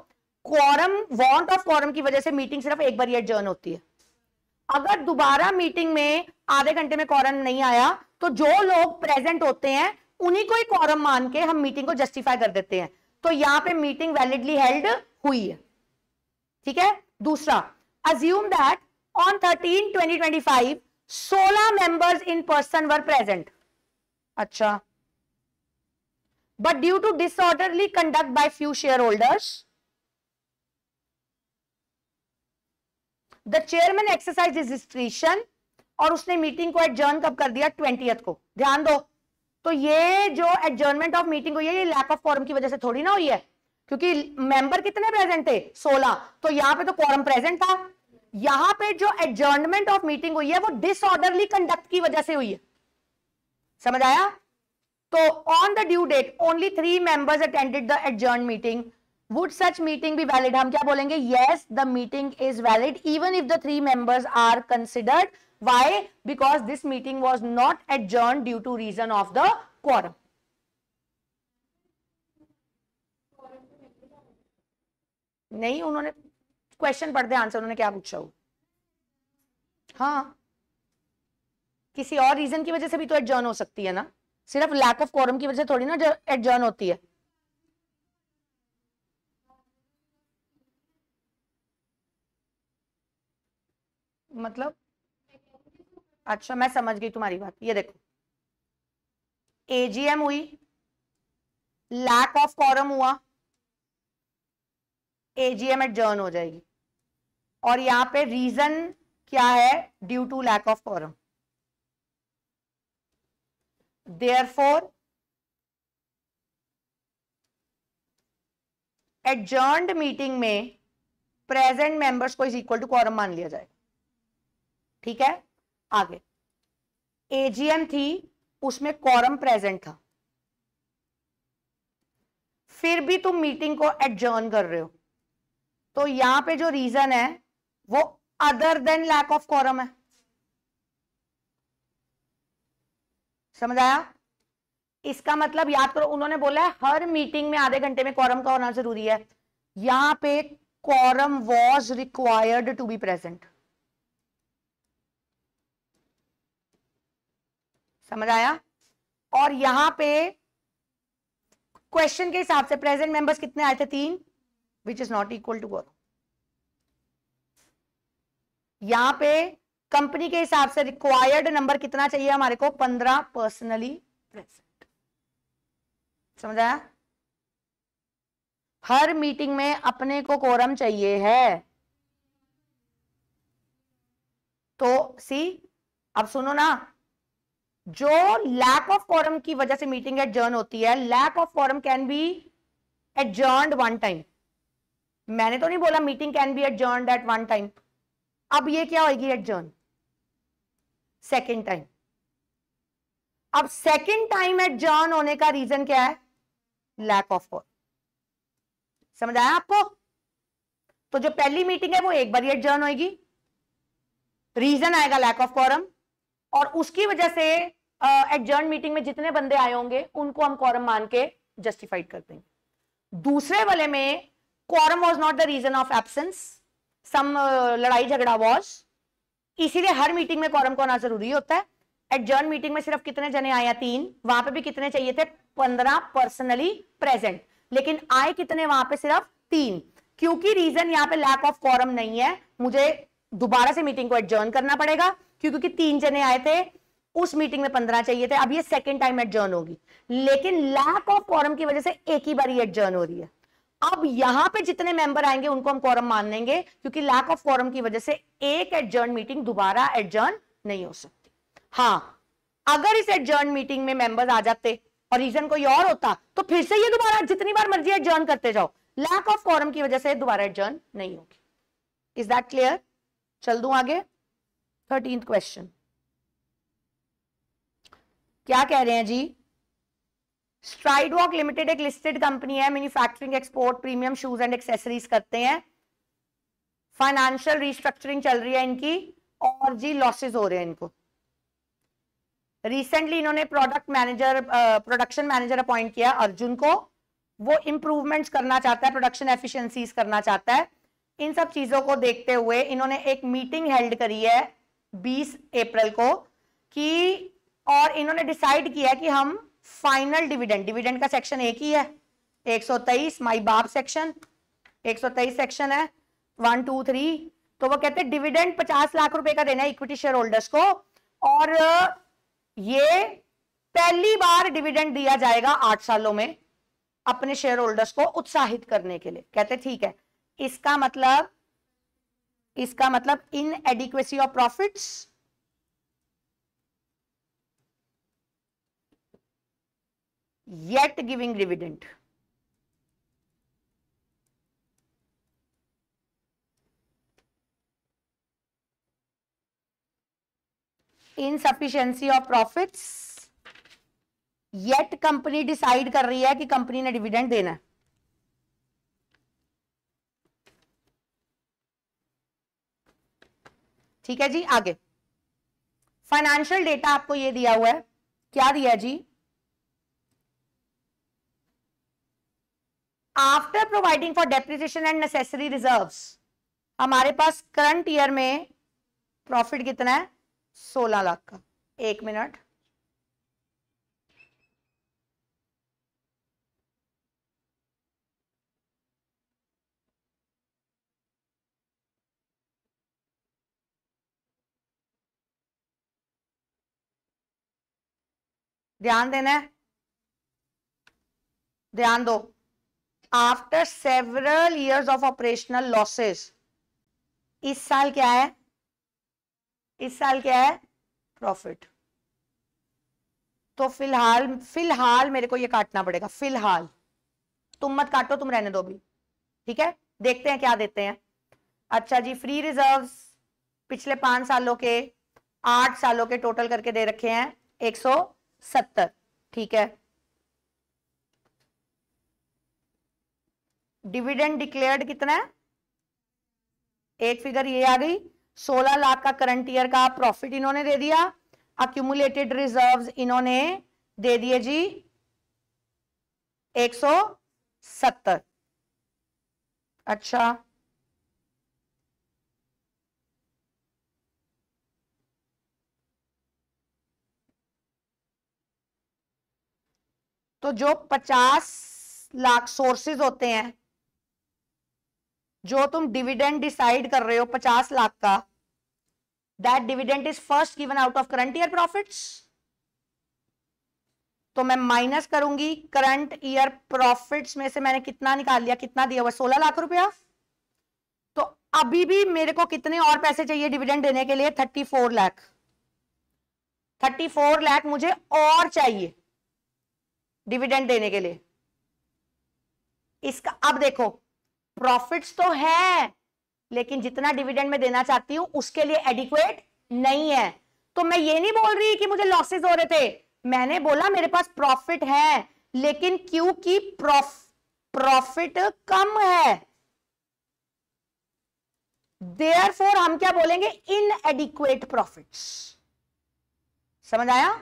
क्वारम, वांट ऑफ क्वारम की वजह से मीटिंग सिर्फ एक बार एडजर्न होती है। अगर दोबारा मीटिंग में आधे घंटे में क्वारम नहीं आया तो जो लोग प्रेजेंट होते हैं उन्हीं को ही क्वारम मान के हम मीटिंग को जस्टिफाई कर देते हैं। तो यहां पे मीटिंग वैलिडली हेल्ड हुई है, ठीक है। दूसरा, assume that on 13/2025 16 members in person were present. अच्छा, but due to disorderly conduct by few shareholders the chairman exercise his discretion, और उसने मीटिंग को एडजर्न कब कर दिया? 20th को। ध्यान दो, तो ये जो एडजर्नमेंट ऑफ मीटिंग हुई है ये लैक ऑफ क्वारम की वजह से थोड़ी ना हुई है, क्योंकि मेंबर कितने प्रेजेंट थे? 16, तो यहां पे तो क्वारम प्रेजेंट था। यहां पे जो एडजर्नमेंट ऑफ मीटिंग हुई है वो डिसऑर्डरली कंडक्ट की वजह से हुई है, समझ आया? तो on the due date only 3 members attended the adjourn meeting, would such meeting be valid? हम क्या बोलेंगे? Yes, the meeting is valid even if the 3 members are considered. Why? Because this meeting was not adjourned due to reason of the quorum. नहीं, उन्होंने क्वेश्चन पढ़ दे, आंसर उन्होंने क्या पूछा हो। हाँ, किसी और रीजन की वजह से भी तो एडजर्न हो सकती है ना, सिर्फ लैक ऑफ क्वारम की वजह से थोड़ी ना एडजर्न होती है। मतलब अच्छा, मैं समझ गई तुम्हारी बात। ये देखो, एजीएम हुई, लैक ऑफ क्वारम हुआ, एजीएम एडजर्न हो जाएगी, और यहां पे रीजन क्या है? Due to lack of quorum. Therefore adjourned meeting में प्रेजेंट मेंबर्स को इज इक्वल टू क्वारम मान लिया जाएगा, ठीक है। आगे, एजीएम थी, उसमें क्वारम प्रेजेंट था, फिर भी तुम मीटिंग को एडजर्न कर रहे हो, तो यहां पे जो रीजन है वो other than lack of quorum है, समझ आया? इसका मतलब याद करो, उन्होंने बोला है हर मीटिंग में आधे घंटे में क्वारम का होना जरूरी है। यहां पे quorum was required to be present, समझ आया? और यहां पे क्वेश्चन के हिसाब से प्रेजेंट मेंबर्स कितने आए थे? 3, which is not equal to quorum. यहां पे कंपनी के हिसाब से रिक्वायर्ड नंबर कितना चाहिए हमारे को? 15 पर्सनली प्रेजेंट, समझ आया? हर मीटिंग में अपने को क्वारम चाहिए है। तो सी, अब सुनो ना, जो लैक ऑफ क्वारम की वजह से मीटिंग एडजर्न होती है, lack of quorum can be adjourned 1 time. मैंने तो नहीं बोला meeting can be adjourned at 1 time. अब ये क्या होगी एडजर्न? 2nd time. अब 2nd टाइम एडजर्न होने का रीजन क्या है? लैक ऑफ क्वारम, समझ आया आपको? तो जो पहली मीटिंग है वो एक बार एडजर्न होगी, रीजन आएगा लैक ऑफ क्वारम, और उसकी वजह से एडजर्न मीटिंग में जितने बंदे आए होंगे उनको हम क्वारम मान के जस्टिफाइड कर देंगे। दूसरे वाले में quorum was not the reason of absence, some लड़ाई झगड़ा वाज, इसीलिए हर मीटिंग में क्वारम का होना जरूरी होता है। एडजर्न मीटिंग में सिर्फ कितने जने आया? 3, वहां पे भी कितने चाहिए थे? 15 पर्सनली प्रेजेंट, लेकिन आए कितने वहां पे? सिर्फ 3, क्योंकि रीजन यहाँ पे लैक ऑफ क्वारम नहीं है, मुझे दोबारा से मीटिंग को एडजर्न करना पड़ेगा, क्योंकि 3 जने आए थे, उस मीटिंग में 15 चाहिए थे। अब ये 2nd टाइम एडजर्न होगी, लेकिन लैक ऑफ क्वारम की वजह से एक ही बार ये एडजर्न हो रही है। अब यहां पे जितने मेंबर आएंगे उनको हम क्वारम मान लेंगे, क्योंकि लैक ऑफ क्वारम की वजह से एक एडजर्न मीटिंग दोबारा एडजर्न नहीं हो सकती। हाँ, अगर इस एडजर्न मीटिंग में मेंबर्स आ जाते और रीजन कोई और होता तो फिर से ये दोबारा जितनी बार मर्जी एडजर्न करते जाओ, लैक ऑफ क्वारम की वजह से दोबारा एडजर्न नहीं होगी। Is that clear? चल दूं आगे। 13th क्वेश्चन क्या कह रहे हैं जी? स्ट्राइड वॉक लिमिटेड एक लिस्टेड कंपनी है, manufacturing export premium shoes and accessories करते हैं। फाइनेंशियल रिस्ट्रक्चरिंग चल रही है इनकी और जी लॉसेस हो रहे हैं इनको। रिसेंटली इन्होंने प्रोडक्शन मैनेजर अपॉइंट किया अर्जुन को। वो इंप्रूवमेंट्स करना चाहता है, प्रोडक्शन एफिशिएंसीज करना चाहता है। इन सब चीजों को देखते हुए इन्होंने एक मीटिंग हेल्ड करी है 20 अप्रैल को कि, और इन्होंने डिसाइड किया कि हम फाइनल डिविडेंड का सेक्शन एक ही है 123 माई बाप सेक्शन 123 सेक्शन है 1 2 3। तो वो कहते हैं डिविडेंड 50 लाख रुपए का देना है इक्विटी शेयर होल्डर्स को, और ये पहली बार डिविडेंड दिया जाएगा 8 सालों में अपने शेयर होल्डर्स को उत्साहित करने के लिए। कहते ठीक है, इसका मतलब inadequacy of profits, yet giving dividend. Insufficiency of profits, yet company decide कर रही है कि कंपनी ने डिविडेंड देना है। ठीक है जी, आगे फाइनेंशियल डेटा आपको ये दिया हुआ है। क्या दिया जी? After providing for depreciation and necessary reserves, हमारे पास करंट ईयर में प्रॉफिट कितना है? 16 लाख का। एक मिनट, ध्यान देना है, ध्यान दो। After several years of operational losses, इस साल क्या है? इस साल क्या है? प्रॉफिट। तो फिलहाल मेरे को ये काटना पड़ेगा। फिलहाल तुम मत काटो, तुम रहने दो भी, ठीक है? देखते हैं क्या देते हैं। अच्छा जी, फ्री रिजर्व्स पिछले 5 सालों के 8 सालों के टोटल करके दे रखे हैं 170। ठीक है, डिविडेंड डिक्लेयर्ड कितना है? एक फिगर ये आ गई, 16 लाख का करंट ईयर का प्रॉफिट इन्होंने दे दिया। अक्यूमुलेटेड रिजर्व्स इन्होंने दे दिए जी 170। अच्छा, तो जो 50 लाख सोर्सेज होते हैं, जो तुम डिविडेंड डिसाइड कर रहे हो 50 लाख का, that dividend is first given out of current year profits. तो मैं माइनस करूंगी करंट ईयर प्रॉफिट्स में से मैंने कितना निकाल लिया, कितना दिया हुआ? 16 लाख रुपया। तो अभी भी मेरे को कितने और पैसे चाहिए डिविडेंड देने के लिए? 34 लाख। 34 लाख मुझे और चाहिए डिविडेंड देने के लिए। इसका अब देखो, प्रॉफिट्स तो है लेकिन जितना डिविडेंड में देना चाहती हूं उसके लिए एडिक्वेट नहीं है। तो मैं ये नहीं बोल रही कि मुझे लॉसेस हो रहे थे, मैंने बोला मेरे पास प्रॉफिट है, लेकिन क्योंकि प्रॉफिट कम है, देयरफॉर हम क्या बोलेंगे? इनएडिक्वेट प्रॉफिट्स। समझ आया?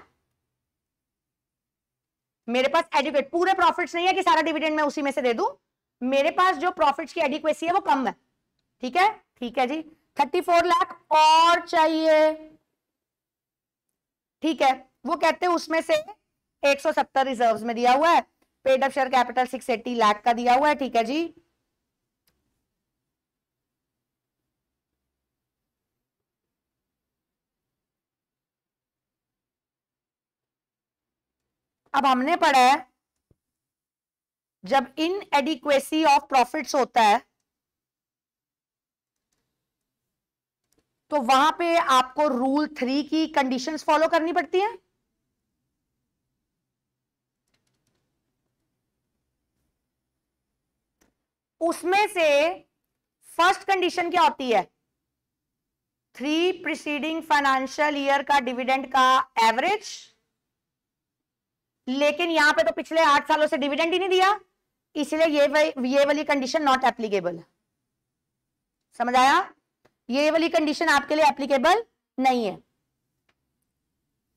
मेरे पास एडिक्वेट पूरे प्रॉफिट्स नहीं है कि सारा डिविडेंड मैं उसी में से दे दूं। मेरे पास जो प्रॉफिट्स की एडिक्वेसी है वो कम है। ठीक है, ठीक है जी। 34 लाख और चाहिए। ठीक है, वो कहते हैं उसमें से 170 रिजर्व्स में दिया हुआ है, paid up share capital 680 lakh का दिया हुआ है। ठीक है जी, अब हमने पढ़ा है जब इनएडिक्वेसी ऑफ प्रॉफिट्स होता है तो वहां पे आपको रूल 3 की कंडीशंस फॉलो करनी पड़ती हैं। उसमें से फर्स्ट कंडीशन क्या होती है? 3 प्रीसीडिंग फाइनेंशियल ईयर का डिविडेंड का एवरेज, लेकिन यहां पे तो पिछले 8 सालों से डिविडेंड ही नहीं दिया, इसलिए ये वाली कंडीशन नॉट एप्लीकेबल। समझ आया? ये वाली कंडीशन आपके लिए एप्लीकेबल नहीं है।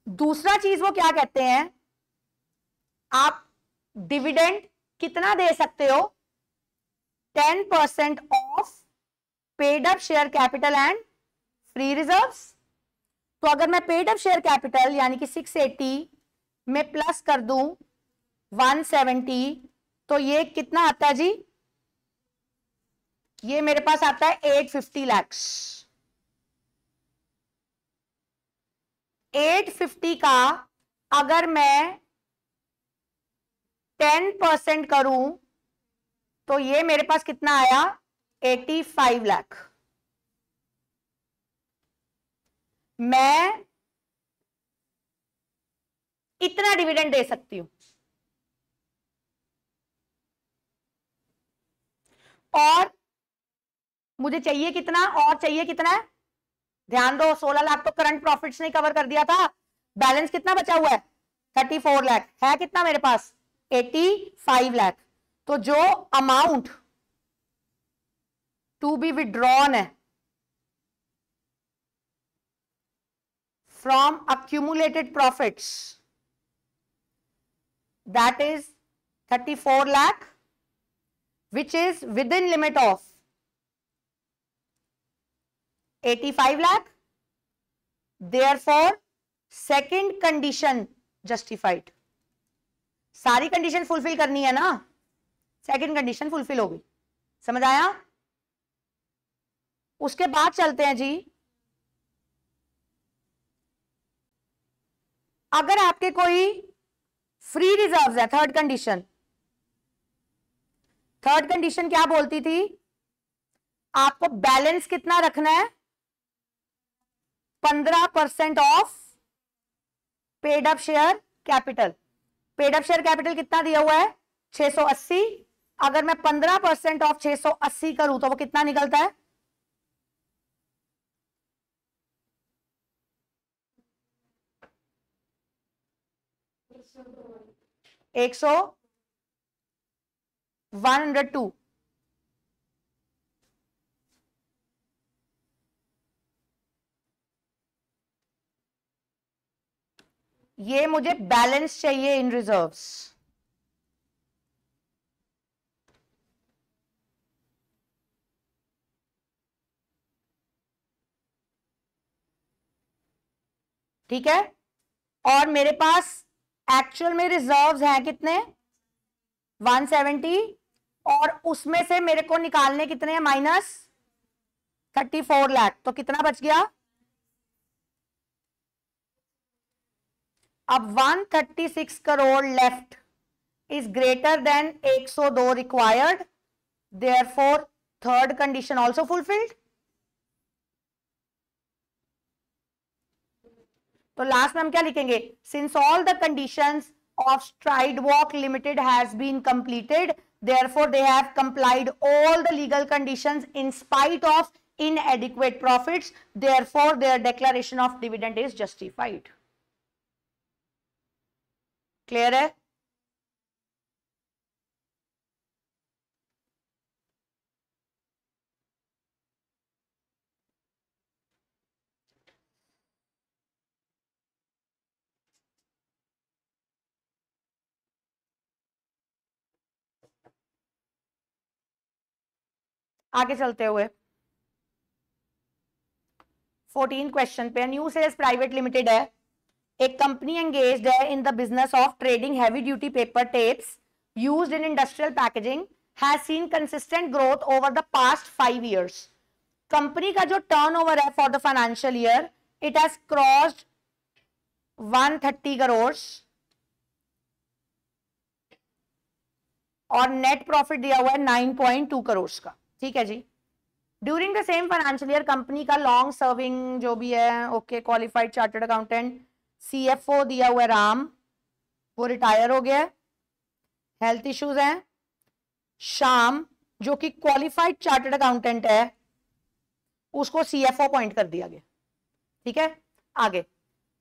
दूसरा चीज वो क्या कहते हैं, आप डिविडेंड कितना दे सकते हो, 10% of paid up share capital and free reserves. तो अगर मैं पेड अप शेयर कैपिटल यानी कि 680 में प्लस कर दूं 170, तो ये कितना आता है जी, ये मेरे पास आता है 850 लाख। 850 का अगर मैं 10% करूं तो ये मेरे पास कितना आया, 85 लाख। मैं इतना डिविडेंड दे सकती हूं, और मुझे चाहिए कितना, और चाहिए कितना है, ध्यान दो 16 लाख तो करंट प्रॉफिट्स ने कवर कर दिया था, बैलेंस कितना बचा हुआ है, 34 लाख है, कितना मेरे पास 85 लाख। तो जो अमाउंट टू बी विड्रॉन है from accumulated profits, that is 34 lakh, which is within limit of 85 lakh. Therefore, second condition justified. सारी कंडीशन फुलफिल करनी है ना, सेकंड कंडीशन फुलफिल हो गई। समझ आया? उसके बाद चलते हैं जी, अगर आपके कोई फ्री रिजर्व्स है, थर्ड कंडीशन क्या बोलती थी, आपको बैलेंस कितना रखना है, 15% of paid up share capital. Paid up share capital कितना दिया हुआ है, 680। अगर मैं 15% ऑफ 680 करूं तो वो कितना निकलता है, 102। ये मुझे बैलेंस चाहिए इन रिजर्व्स। ठीक है, और मेरे पास एक्चुअल में रिजर्व्स हैं कितने, 170, और उसमें से मेरे को निकालने कितने हैं, माइनस 34 लाख। तो कितना बच गया, अब 136 crore left is greater than 102 required, therefore third condition also fulfilled. तो लास्ट में हम क्या लिखेंगे, since all the conditions of Stride Walk Limited has been completed, therefore they have complied all the legal conditions in spite of inadequate profits, therefore their declaration of dividend is justified. Clear है? आगे चलते हुए 14 क्वेश्चन पे, न्यू सेल्स प्राइवेट लिमिटेड है, एक कंपनी एंगेज्ड है in the business of trading heavy duty paper tapes used in industrial packaging, has seen consistent growth over the past 5 years. Company का जो टर्नओवर है for the financial year, it has crossed 130 crore और नेट प्रॉफिट दिया हुआ है 9.2 करोड़ का। ठीक है जी। During the same financial year company का लॉन्ग सर्विंग जो भी है, okay, qualified chartered accountant CFO दिया हुआ है राम, वो रिटायर हो गया है, हेल्थ इश्यूज हैं। श्याम जो कि क्वालिफाइड चार्टर्ड अकाउंटेंट है, उसको CFO अपॉइंट कर दिया गया। ठीक है, आगे।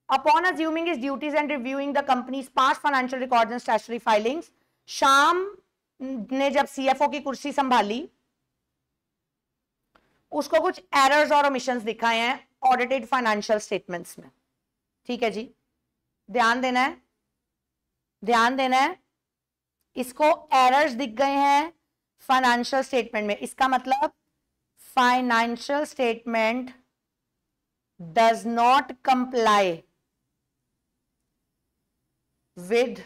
Upon assuming his duties and reviewing the companies past financial records and statutory filings, Shyam ने जब CFO की कुर्सी संभाली, उसको कुछ एरर्स और ओमिशंस दिखाए हैं ऑडिटेड फाइनेंशियल स्टेटमेंट्स में। ठीक है जी, ध्यान देना है, ध्यान देना है। इसको एरर्स दिख गए हैं फाइनेंशियल स्टेटमेंट में, इसका मतलब financial statement does not comply with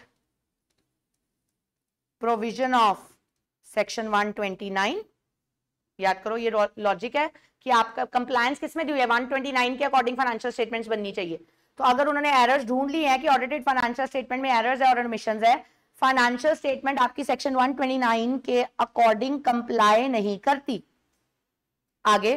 provision of section 129। याद करो, ये लॉजिक है कि आपका कंप्लायंस किसमें दी हुई है, 129 के अकॉर्डिंग फाइनेंशियल स्टेटमेंट्स बननी चाहिए। तो अगर उन्होंने एरर्स ढूंढ ली है कि ऑडिटेड फाइनेंशियल स्टेटमेंट में एरर्स है और ओमिशंस है, फाइनेंशियल स्टेटमेंट आपकी सेक्शन 129 के अकॉर्डिंग कंप्लाई नहीं करती। आगे,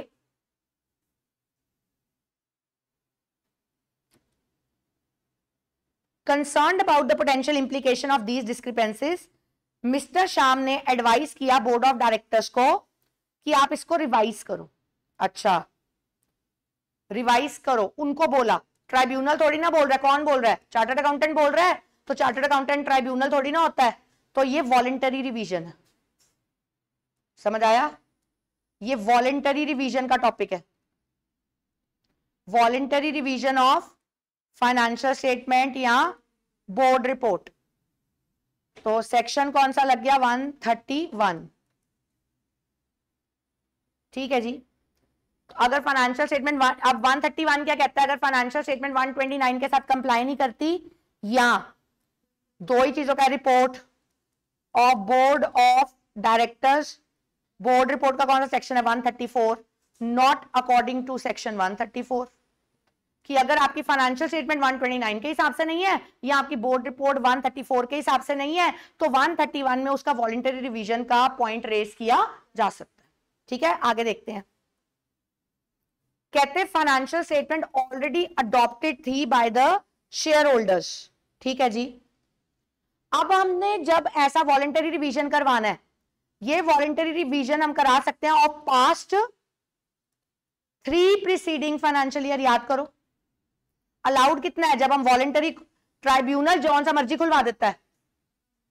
concerned about the potential implication of these discrepancies, mister Shyam ने एडवाइस किया बोर्ड ऑफ डायरेक्टर्स को कि आप इसको रिवाइज करो। अच्छा, रिवाइज करो, उनको बोला, ट्राइब्यूनल थोड़ी ना बोल रहा है। कौन बोल रहा है? चार्टर्ड अकाउंटेंट बोल रहा है। तो चार्टर्ड अकाउंटेंट ट्राइब्यूनल थोड़ी ना होता है। तो ये वॉलंटरी रिवीजन है, समझ आया? ये वॉलंटरी रिवीजन का टॉपिक है, voluntary revision of financial statement या बोर्ड रिपोर्ट। तो सेक्शन कौन सा लग गया? 131। ठीक है जी। अगर फाइनेंशियल स्टेटमेंट अब 131 क्या कहता है? अगर फाइनेंशियल स्टेटमेंट 129 के साथ कंप्लाई नहीं करती, या दो ही चीजों का, report of board of directors, board report का कौन सा सेक्शन है? 134, नॉट अकॉर्डिंग टू सेक्शन 134, कि अगर आपकी फाइनेंशियल स्टेटमेंट 129 के हिसाब से नहीं है या आपकी बोर्ड रिपोर्ट 134 के हिसाब से नहीं है, तो 131 में उसका वॉलंटरी रिवीजन का पॉइंट रेज किया जा सकता है। ठीक है, आगे देखते हैं। कहते फाइनेंशियल स्टेटमेंट ऑलरेडी अडॉप्टेड थी बाय द शेयर होल्डर्स। ठीक है जी। अब हमने जब ऐसा वॉलंटरी रिवीजन करवाना है, ये वॉलंटरी रिवीजन हम करा सकते हैं of past 3 preceding financial year. याद करो, अलाउड कितना है? जब हम वॉलंटरी, ट्राइब्यूनल जौन सा मर्जी खुलवा देता है,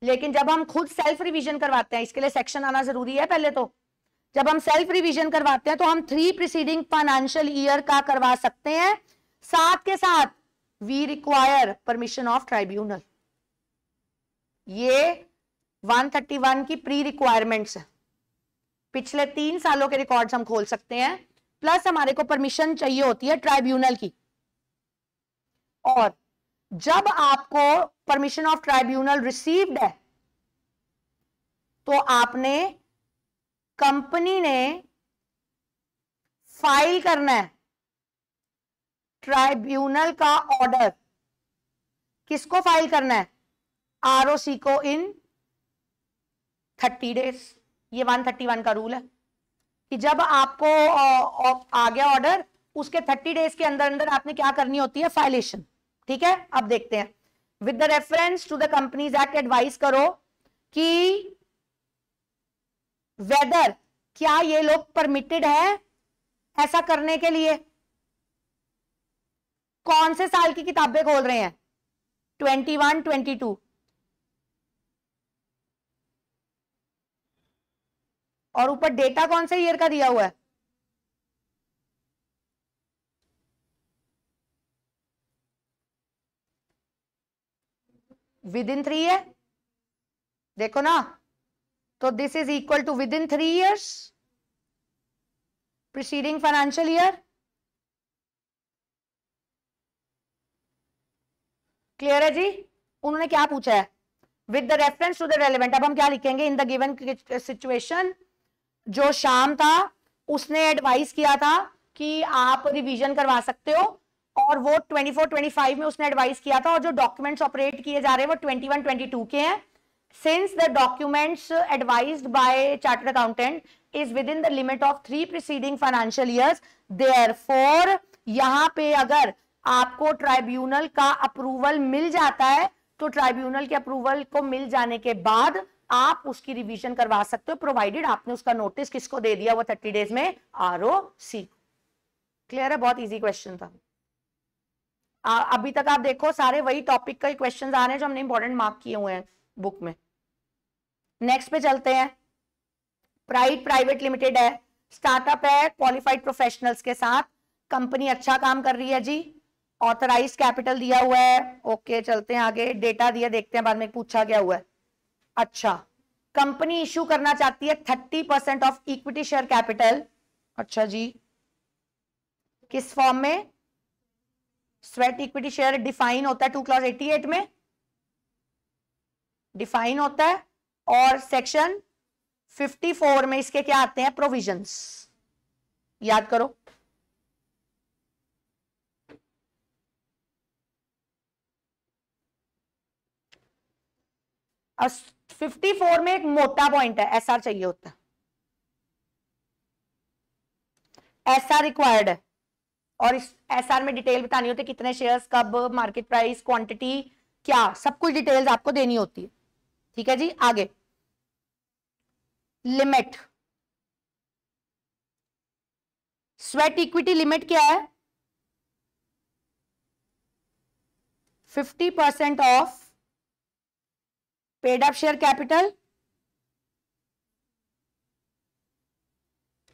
लेकिन जब हम खुद सेल्फ रिवीजन करवाते हैं, इसके लिए सेक्शन आना जरूरी है पहले। तो जब हम सेल्फ रिवीजन करवाते हैं तो हम 3 प्रीसीडिंग फाइनेंशियल ईयर का करवा सकते हैं, साथ के साथ we require permission of tribunal. ये 131 की प्री रिक्वायरमेंट्स है। पिछले 3 सालों के रिकॉर्ड्स हम खोल सकते हैं, प्लस हमारे को परमिशन चाहिए होती है ट्राइब्यूनल की। और जब आपको परमिशन ऑफ ट्राइब्यूनल रिसीव्ड है, तो आपने, कंपनी ने फाइल करना है ट्राइब्यूनल का ऑर्डर। किसको फाइल करना है? ROC को इन 30 डेज। ये 131 का रूल है कि जब आपको आ गया ऑर्डर, उसके 30 डेज के अंदर अंदर आपने क्या करनी होती है? फाइलेशन। ठीक है, अब देखते हैं। With the reference to the companies act, advice करो कि वेदर, क्या ये लोग परमिटेड है ऐसा करने के लिए। कौन से साल की किताबें खोल रहे हैं? 21, 22। और ऊपर डेटा कौन से ईयर का दिया हुआ है? विद इन 3 है, देखो ना। तो this is equal to with in 3 years preceding financial year. क्लियर है जी? उन्होंने क्या पूछा है? With the reference to the relevant. अब हम क्या लिखेंगे? इन द गिवन सिचुएशन, जो श्याम था उसने एडवाइस किया था कि आप रिवीजन करवा सकते हो, और वो 24-25 में उसने एडवाइस किया था, और जो डॉक्यूमेंट्स ऑपरेट किए जा रहे हैं वो 21-22 के हैं। Since the documents advised by chartered accountant is within the limit of 3 preceding financial years, therefore यहां पे अगर आपको ट्राइब्यूनल का अप्रूवल मिल जाता है, तो ट्राइब्यूनल के अप्रूवल को मिल जाने के बाद आप उसकी रिवीजन करवा सकते हो, प्रोवाइडेड आपने उसका नोटिस किसको दे दिया? वो 30 डेज में ROC। क्लियर है, बहुत इजी क्वेश्चन था। अभी तक आप देखो सारे वही टॉपिक का क्वेश्चन आ रहे हैं जो हमने इंपॉर्टेंट मार्क किए हुए हैं बुक में। नेक्स्ट पे चलते हैं। प्राइड प्राइवेट लिमिटेड है, स्टार्टअप है क्वालिफाइड प्रोफेशनल्स के साथ, कंपनी अच्छा काम कर रही है जी, ऑथराइज्ड कैपिटल दिया हुआ है। ओके चलते हैं आगे, डेटा दिया, देखते हैं बाद में पूछा क्या हुआ है। अच्छा, कंपनी इश्यू करना चाहती है 30% ऑफ इक्विटी शेयर कैपिटल। अच्छा जी, किस फॉर्म में? स्वेट इक्विटी शेयर डिफाइन होता है 2 क्लॉज 88 में डिफाइन होता है, और सेक्शन 54 में इसके क्या आते हैं? प्रोविजंस। याद करो, और 54 में एक मोटा पॉइंट है, एसआर चाहिए होता है, एसआर रिक्वायर्ड है, और इस एसआर में डिटेल बतानी होती है, कितने शेयर्स, कब, मार्केट प्राइस, क्वांटिटी, क्या, सब कुछ डिटेल्स आपको देनी होती है। ठीक है जी, आगे लिमिट, स्वेट इक्विटी लिमिट क्या है? 50% of paid up share capital.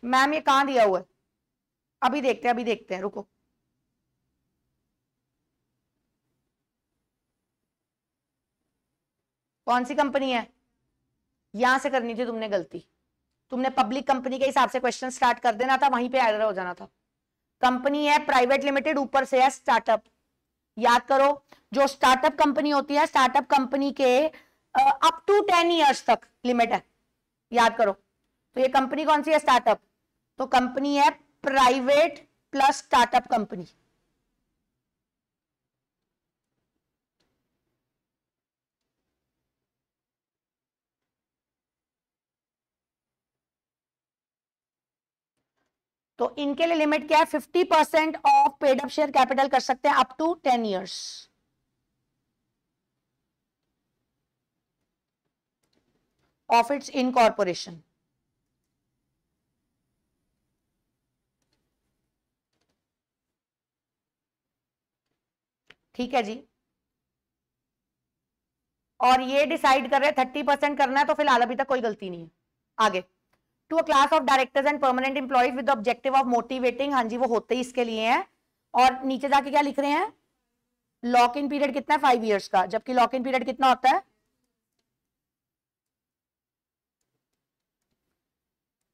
Ma'am ये कहां दिया हुआ है? अभी देखते हैं, रुको। कौन सी कंपनी है? यहां से करनी थी तुमने गलती, तुमने पब्लिक कंपनी के हिसाब से क्वेश्चन स्टार्ट कर देना था, वहीं पे एरर हो जाना था। कंपनी है प्राइवेट लिमिटेड, ऊपर से है स्टार्टअप। याद करो, जो स्टार्टअप कंपनी होती है, स्टार्टअप कंपनी के अप टू 10 ईयर्स तक लिमिट है। याद करो, तो ये कंपनी कौन सी है? स्टार्टअप। तो कंपनी है प्राइवेट प्लस स्टार्टअप कंपनी। तो इनके लिए लिमिट क्या है? 50% of paid up share capital कर सकते हैं up to 10 years. Of its incorporation. ठीक है जी, और ये डिसाइड कर रहे हैं 30% करना है, तो फिलहाल अभी तक कोई गलती नहीं है। आगे, to a class of directors and permanent employees with objective of motivating. हाँ जी, वो होते ही इसके लिए हैं। और नीचे जाके क्या लिख रहे हैं? लॉक इन पीरियड कितना है? 5 ईयर्स का, जबकि लॉक इन पीरियड कितना होता है?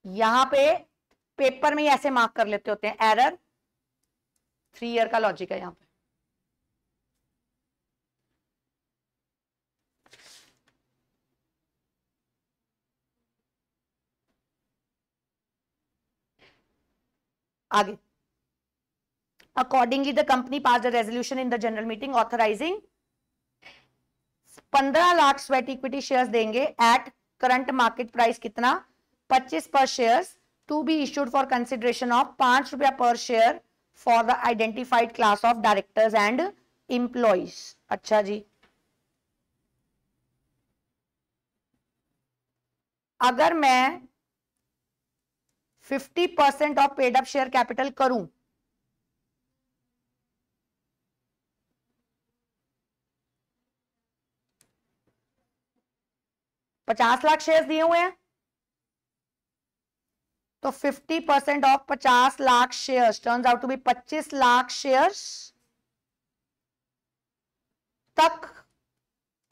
यहां पे पेपर में ही ऐसे मार्क कर लेते होते हैं, एरर, 3 ईयर का लॉजिक है यहां पे। आगे, accordingly the company pass the resolution in the general meeting authorising 15 lakh sweat equity shares देंगे एट करंट मार्केट प्राइस कितना? 25 per share, to be issued for consideration of 5 रुपया per share for the identified class of directors and employees. अच्छा जी, अगर मैं 50% of paid up share capital करूं, ₹50 लाख शेयर्स दिए हुए हैं, तो 50% of 50 lakh shares turns out to be 25 lakh shares तक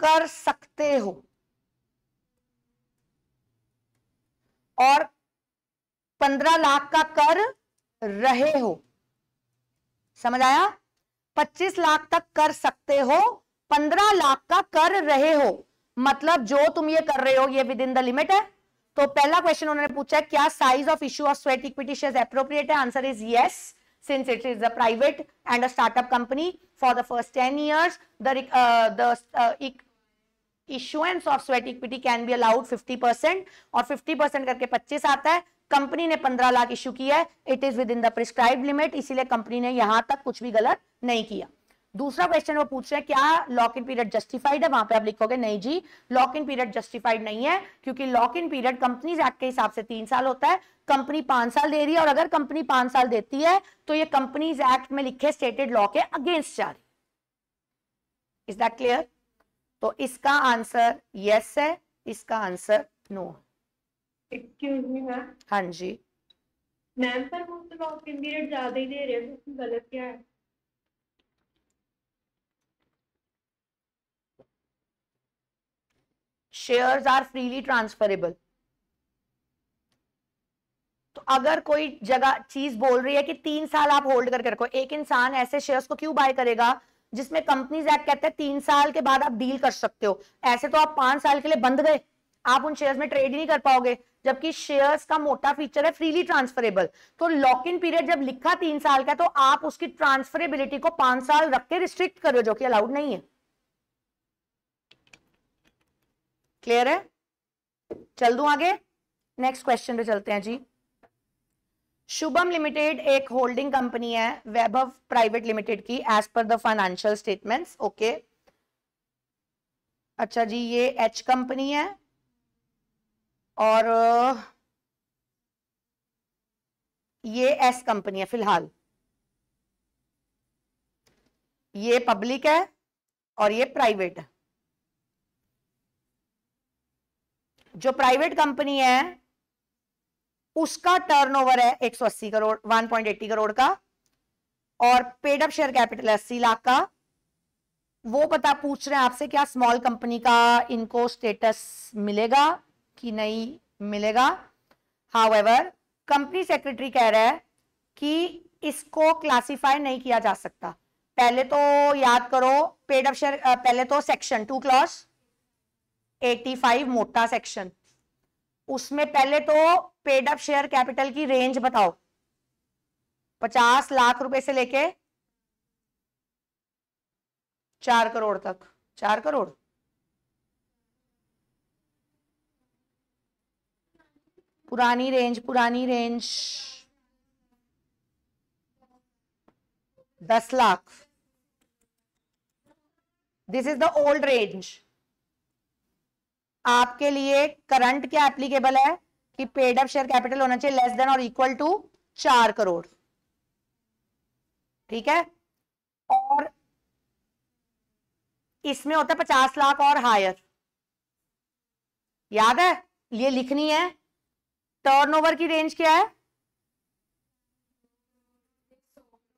कर सकते हो, और 15 लाख का कर रहे हो। समझ आया? 25 लाख तक कर सकते हो, 15 लाख का कर रहे हो, मतलब जो तुम ये कर रहे हो ये विद इन द लिमिट है। तो पहला क्वेश्चन उन्होंने पूछा है, क्या size of issue of sweat equity shares appropriate है? Answer is yes, since it is a private and a startup company for the first 10 years the issuance of sweat equity can be allowed 50%, और 50% करके 25 आता है। कंपनी ने 15 लाख इश्यू किया है, it is with in the prescribed limit, इसीलिए कंपनी ने यहां तक कुछ भी गलत नहीं किया। दूसरा क्वेश्चन वो पूछ रहे हैं क्या लॉक इन पीरियड जस्टिफाइड है, वहां पे आप लिखोगे नहीं जी लॉक इन पीरियड जस्टिफाइड नहीं है, क्योंकि lock in period companies act के हिसाब से 3 साल होता है, कंपनी 5 साल दे रही है, और अगर कंपनी 5 साल देती है तो ये कंपनीज एक्ट में लिखे स्टेटेड लॉ के अगेंस्ट जा रही। Is that clear? तो इसका आंसर यस है, इसका answer no. Excuse me ma'am. हाँ जी मैम पर वो तो लॉक इन पीरियड ज्यादा ही दे रहे हैं, तो गलत क्या है? Shares are freely transferable. तो अगर कोई जगह चीज बोल रही है कि 3 साल आप होल्ड करके रखो, एक इंसान ऐसे शेयर्स को क्यों बाय करेगा जिसमें कंपनीज एक्ट कहते हैं 3 साल के बाद आप डील कर सकते हो, ऐसे तो आप 5 साल के लिए बंद गए, आप उन शेयर्स में ट्रेड ही नहीं कर पाओगे, जबकि शेयर्स का मोटा फीचर है फ्रीली ट्रांसफरेबल। तो लॉक इन पीरियड जब लिखा 3 साल का, तो आप उसकी ट्रांसफरेबिलिटी को 5 साल रख के रिस्ट्रिक्ट कर रहे हो, जो कि अलाउड नहीं है। क्लियर है? चल दूं आगे, नेक्स्ट क्वेश्चन पे चलते हैं जी। शुभम लिमिटेड एक होल्डिंग कंपनी है वैभव प्राइवेट लिमिटेड की, as per the financial statements. Okay, अच्छा जी, ये एच कंपनी है और ये एस कंपनी है फिलहाल, ये पब्लिक है और ये प्राइवेट है। जो प्राइवेट कंपनी है उसका टर्नओवर है 180 करोड़, 1.80 करोड़ का, और paid up share capital 80 lakh का। वो पता पूछ रहे हैं आपसे क्या स्मॉल कंपनी का इनको स्टेटस मिलेगा कि नहीं मिलेगा। हाउएवर कंपनी सेक्रेटरी कह रहा है कि इसको क्लासिफाई नहीं किया जा सकता। पहले तो याद करो पेड अप शेयर, पहले तो सेक्शन 2 क्लॉज 85 मोटा सेक्शन, उसमें पहले तो पेड अप शेयर कैपिटल की रेंज बताओ, 50 लाख रुपए से लेके 4 करोड़ तक। 4 करोड़ पुरानी range 10 lakh, this is the old range. आपके लिए करंट क्या एप्लीकेबल है कि पेड अप शेयर कैपिटल होना चाहिए लेस देन और इक्वल टू 4 करोड़, ठीक है, और इसमें होता है 50 लाख और हायर। याद है, ये लिखनी है। टर्नओवर की रेंज क्या है?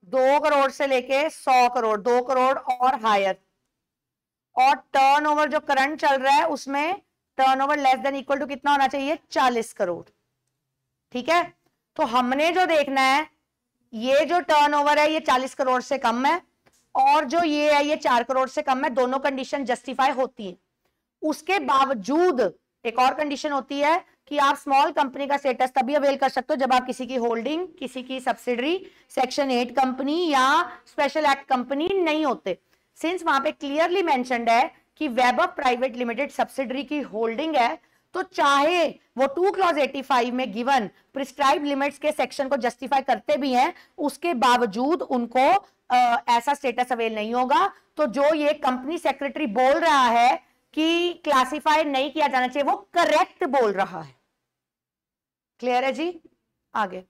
2 करोड़ से लेके 100 करोड़, 2 करोड़ और हायर। और टर्नओवर जो करंट चल रहा है उसमें turnover less than equal to कितना होना चाहिए? 40 करोड़, ठीक है। तो हमने जो देखना है, ये जो टर्नओवर है ये 40 करोड़ से कम है, और जो ये है ये 4 करोड़ से कम है, दोनों कंडीशन जस्टिफाई होती है। उसके बावजूद एक और कंडीशन होती है कि आप स्मॉल कंपनी का स्टेटस तभी अवेल कर सकते हो जब आप किसी की होल्डिंग, किसी की सब्सिडरी, सेक्शन 8 कंपनी या स्पेशल एक्ट कंपनी नहीं होते। सिंस वहां पे क्लियरली मेंशन्ड है कि वैभव प्राइवेट लिमिटेड सब्सिडरी की होल्डिंग है, तो चाहे वो 2 क्लॉज 85 में गिवन प्रिस्क्राइब लिमिट्स के सेक्शन को जस्टिफाई करते भी हैं, उसके बावजूद उनको ऐसा स्टेटस अवेल नहीं होगा। तो जो ये कंपनी सेक्रेटरी बोल रहा है कि क्लासिफाई नहीं किया जाना चाहिए, वो करेक्ट बोल रहा है। क्लियर है जी? आगे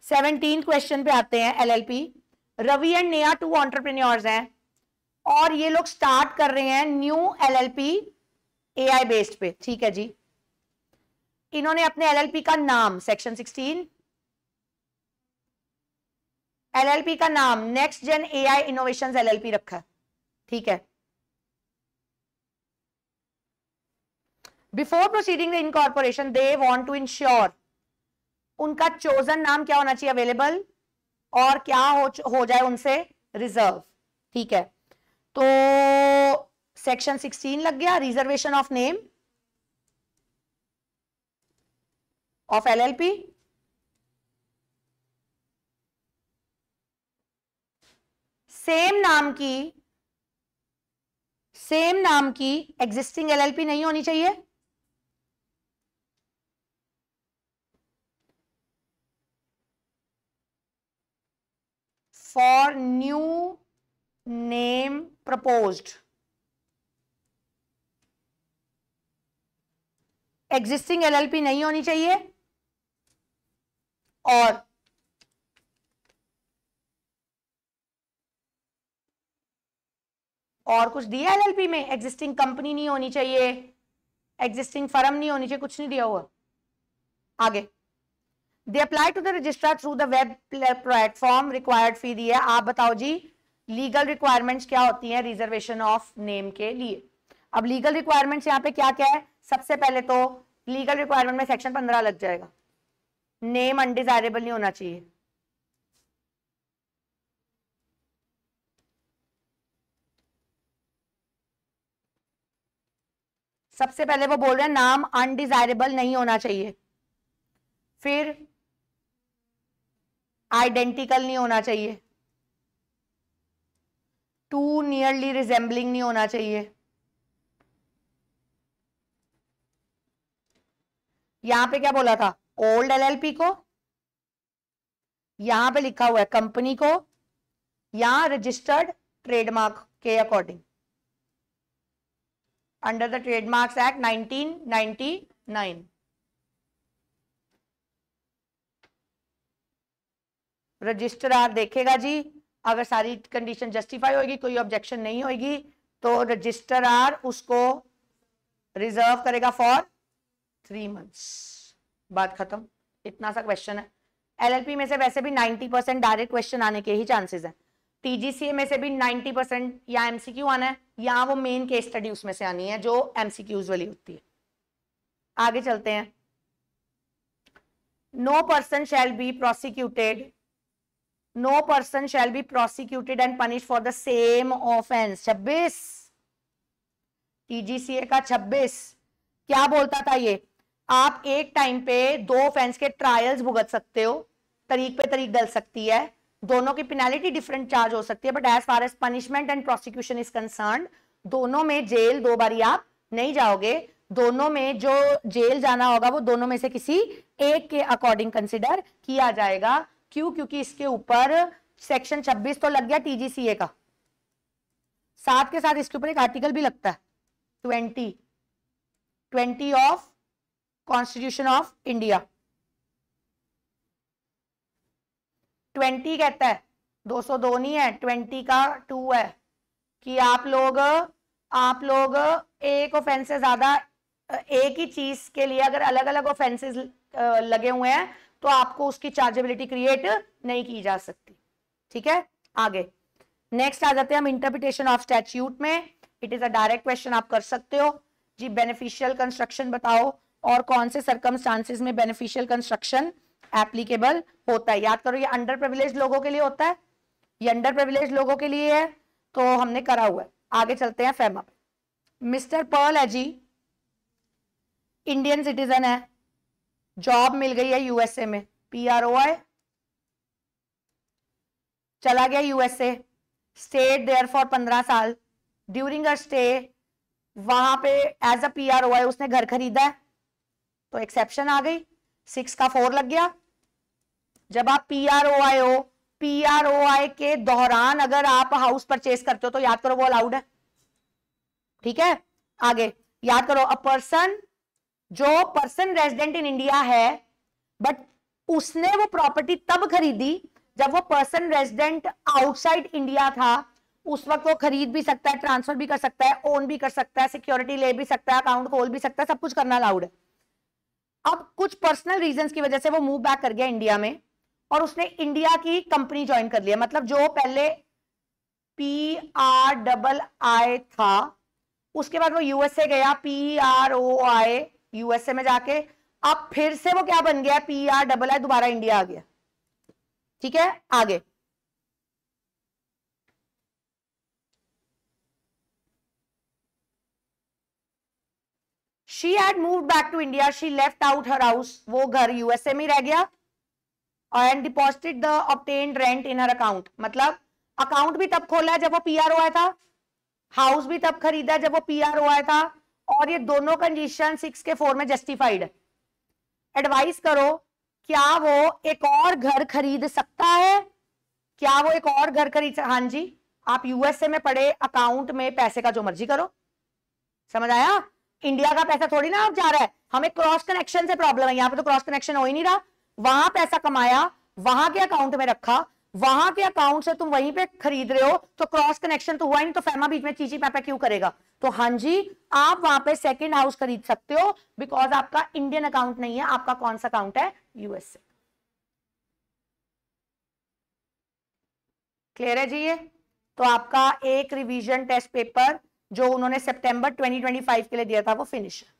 17 क्वेश्चन पे आते हैं। LLP Ravi and Neha 2 entrepreneurs हैं और ये लोग स्टार्ट कर रहे हैं न्यू एलएलपी एआई बेस्ड पे, ठीक है जी। इन्होंने अपने एलएलपी का नाम सेक्शन 16 एलएलपी का नाम next gen AI innovations LLP रखा है, ठीक है। Before proceeding the incorporation they want to ensure उनका चोजन नाम क्या होना चाहिए अवेलेबल, और क्या हो जाए उनसे रिजर्व, ठीक है। तो सेक्शन 16 लग गया, reservation of name of LLP. Same नाम की एग्जिस्टिंग एलएलपी नहीं होनी चाहिए। For new name proposed, existing LLP नहीं होनी चाहिए और कुछ दिया एलएलपी में, एग्जिस्टिंग कंपनी नहीं होनी चाहिए, एग्जिस्टिंग फर्म नहीं होनी चाहिए, कुछ नहीं दिया हुआ। आगे, they apply to the registrar through the web platform, required fee दी है। आप बताओ जी लीगल रिक्वायरमेंट्स क्या होती हैं रिजर्वेशन ऑफ नेम के लिए। अब लीगल रिक्वायरमेंट्स यहाँ पे क्या क्या है, सबसे पहले तो लीगल रिक्वायरमेंट में सेक्शन 15 लग जाएगा, नेम अनडिजायरेबल नहीं होना चाहिए। सबसे पहले वो बोल रहे हैं नाम अनडिजायरेबल नहीं होना चाहिए, फिर आइडेंटिकल नहीं होना चाहिए, टू नियरली रिजेंबलिंग नहीं होना चाहिए, यहां पे क्या बोला था ओल्ड एलएलपी को, यहां पे लिखा हुआ है कंपनी को, यहां रजिस्टर्ड ट्रेडमार्क के according under the trademarks act 1999। Registrar देखेगा जी, अगर सारी कंडीशन जस्टिफाई होगी, कोई ऑब्जेक्शन नहीं होगी, तो रजिस्ट्रार उसको रिजर्व करेगा फॉर 3 मंथ्स। बात खत्म, इतना सा क्वेश्चन है। एलएलपी में से वैसे भी 90% डायरेक्ट क्वेश्चन आने के ही चांसेस हैं, टीजीसीए में से भी 90% या एमसीक्यू आना है या वो मेन केस स्टडी उसमें से आनी है जो एमसीक्यूज वाली होती है। आगे चलते हैं। No person shall be prosecuted, no person shall be prosecuted and punish for the same offence. 26 TGCA का 26 क्या बोलता था ये, आप एक टाइम पे 2 ऑफेंस के ट्रायल्स भुगत सकते हो, तरीक पे तरीक डल सकती है, दोनों की पेनल्टी डिफरेंट चार्ज हो सकती है, but as far as punishment and prosecution is concern, दोनों में जेल 2 बारी आप नहीं जाओगे, दोनों में जो जेल जाना होगा वो दोनों में से किसी एक के अकॉर्डिंग कंसिडर किया जाएगा। क्यों? क्योंकि इसके ऊपर सेक्शन 26 तो लग गया टीजीसीए का, साथ के साथ इसके ऊपर एक आर्टिकल भी लगता है 20 ऑफ कॉन्स्टिट्यूशन ऑफ इंडिया। 20 कहता है, 202 नहीं है, 20 का 2 है कि आप लोग एक ऑफेंस से ज्यादा, एक ही चीज के लिए अगर अलग अलग ऑफेंसेस लगे हुए हैं तो आपको उसकी चार्जेबिलिटी क्रिएट नहीं की जा सकती। ठीक है, आगे नेक्स्ट आ जाते हैं हम इंटरप्रिटेशन ऑफ स्टैट्यूट में। It is a direct question, आप कर सकते हो जी। बेनिफिशियल कंस्ट्रक्शन बताओ और कौन से सर्कमस्टांसेस में बेनिफिशियल कंस्ट्रक्शन एप्लीकेबल होता है। याद करो ये अंडर प्रिविलेज लोगों के लिए होता है, ये अंडर प्रिविलेज लोगों के लिए है, तो हमने करा हुआ है। आगे चलते हैं फेमा पे। मिस्टर पर्ल है जी, इंडियन सिटीजन है, जॉब मिल गई है यूएसए में, PROI, चला गया यूएसए, स्टेड देयर फॉर 15 साल, ड्यूरिंग अ स्टे वहां पे एज अ PROI उसने घर खरीदा है, तो एक्सेप्शन आ गई, 6 का 4 लग गया। जब आप PROI हो, PROI के दौरान अगर आप हाउस परचेज करते हो तो याद करो वो अलाउड है। ठीक है, आगे याद करो, अ पर्सन, जो पर्सन रेजिडेंट इन इंडिया है बट उसने वो प्रॉपर्टी तब खरीदी जब वो पर्सन रेजिडेंट आउटसाइड इंडिया था, उस वक्त वो खरीद भी सकता है, ट्रांसफर भी कर सकता है, ओन भी कर सकता है, सिक्योरिटी ले भी सकता है, अकाउंट खोल भी सकता है, सब कुछ करना अलाउड है। अब कुछ पर्सनल रीजंस की वजह से वो मूव बैक कर गया इंडिया में और उसने इंडिया की कंपनी ज्वाइन कर लिया, मतलब जो पहले PRII था उसके बाद वो यूएसए गया, PROI यूएसए में जाके, अब फिर से वो क्या बन गया, PRII, दोबारा इंडिया आ गया। ठीक है, आगे She had moved back to India. She left out her house. वो घर यूएसए में रह गया and deposited the obtained rent in her account. मतलब अकाउंट भी तब खोला जब वो PROI था, हाउस भी तब खरीदा जब वो PROI था, और ये दोनों कंडीशन 6 के 4 में जस्टिफाइड है। एडवाइस करो, क्या वो एक और घर खरीद सकता है? क्या वो एक और घर खरीद? हाँ जी, आप यूएसए में पड़े अकाउंट में पैसे का जो मर्जी करो, समझ आया? इंडिया का पैसा थोड़ी ना अब जा रहा है, हमें क्रॉस कनेक्शन से प्रॉब्लम है, यहाँ पे तो क्रॉस कनेक्शन हो ही नहीं रहा। वहां पैसा कमाया, वहां के अकाउंट में रखा, वहां के अकाउंट से तुम वहीं पे खरीद रहे हो, तो क्रॉस कनेक्शन तो हुआ ही नहीं, तो फैमा बीच में चीची पैपा क्यों करेगा? तो हाँ जी, आप वहां पे सेकंड हाउस खरीद सकते हो, बिकॉज आपका इंडियन अकाउंट नहीं है, आपका कौन सा अकाउंट है? यूएसए। क्लियर है जी? ये तो आपका एक रिवीजन टेस्ट पेपर जो उन्होंने सितंबर 2025 के लिए दिया था वो फिनिश है।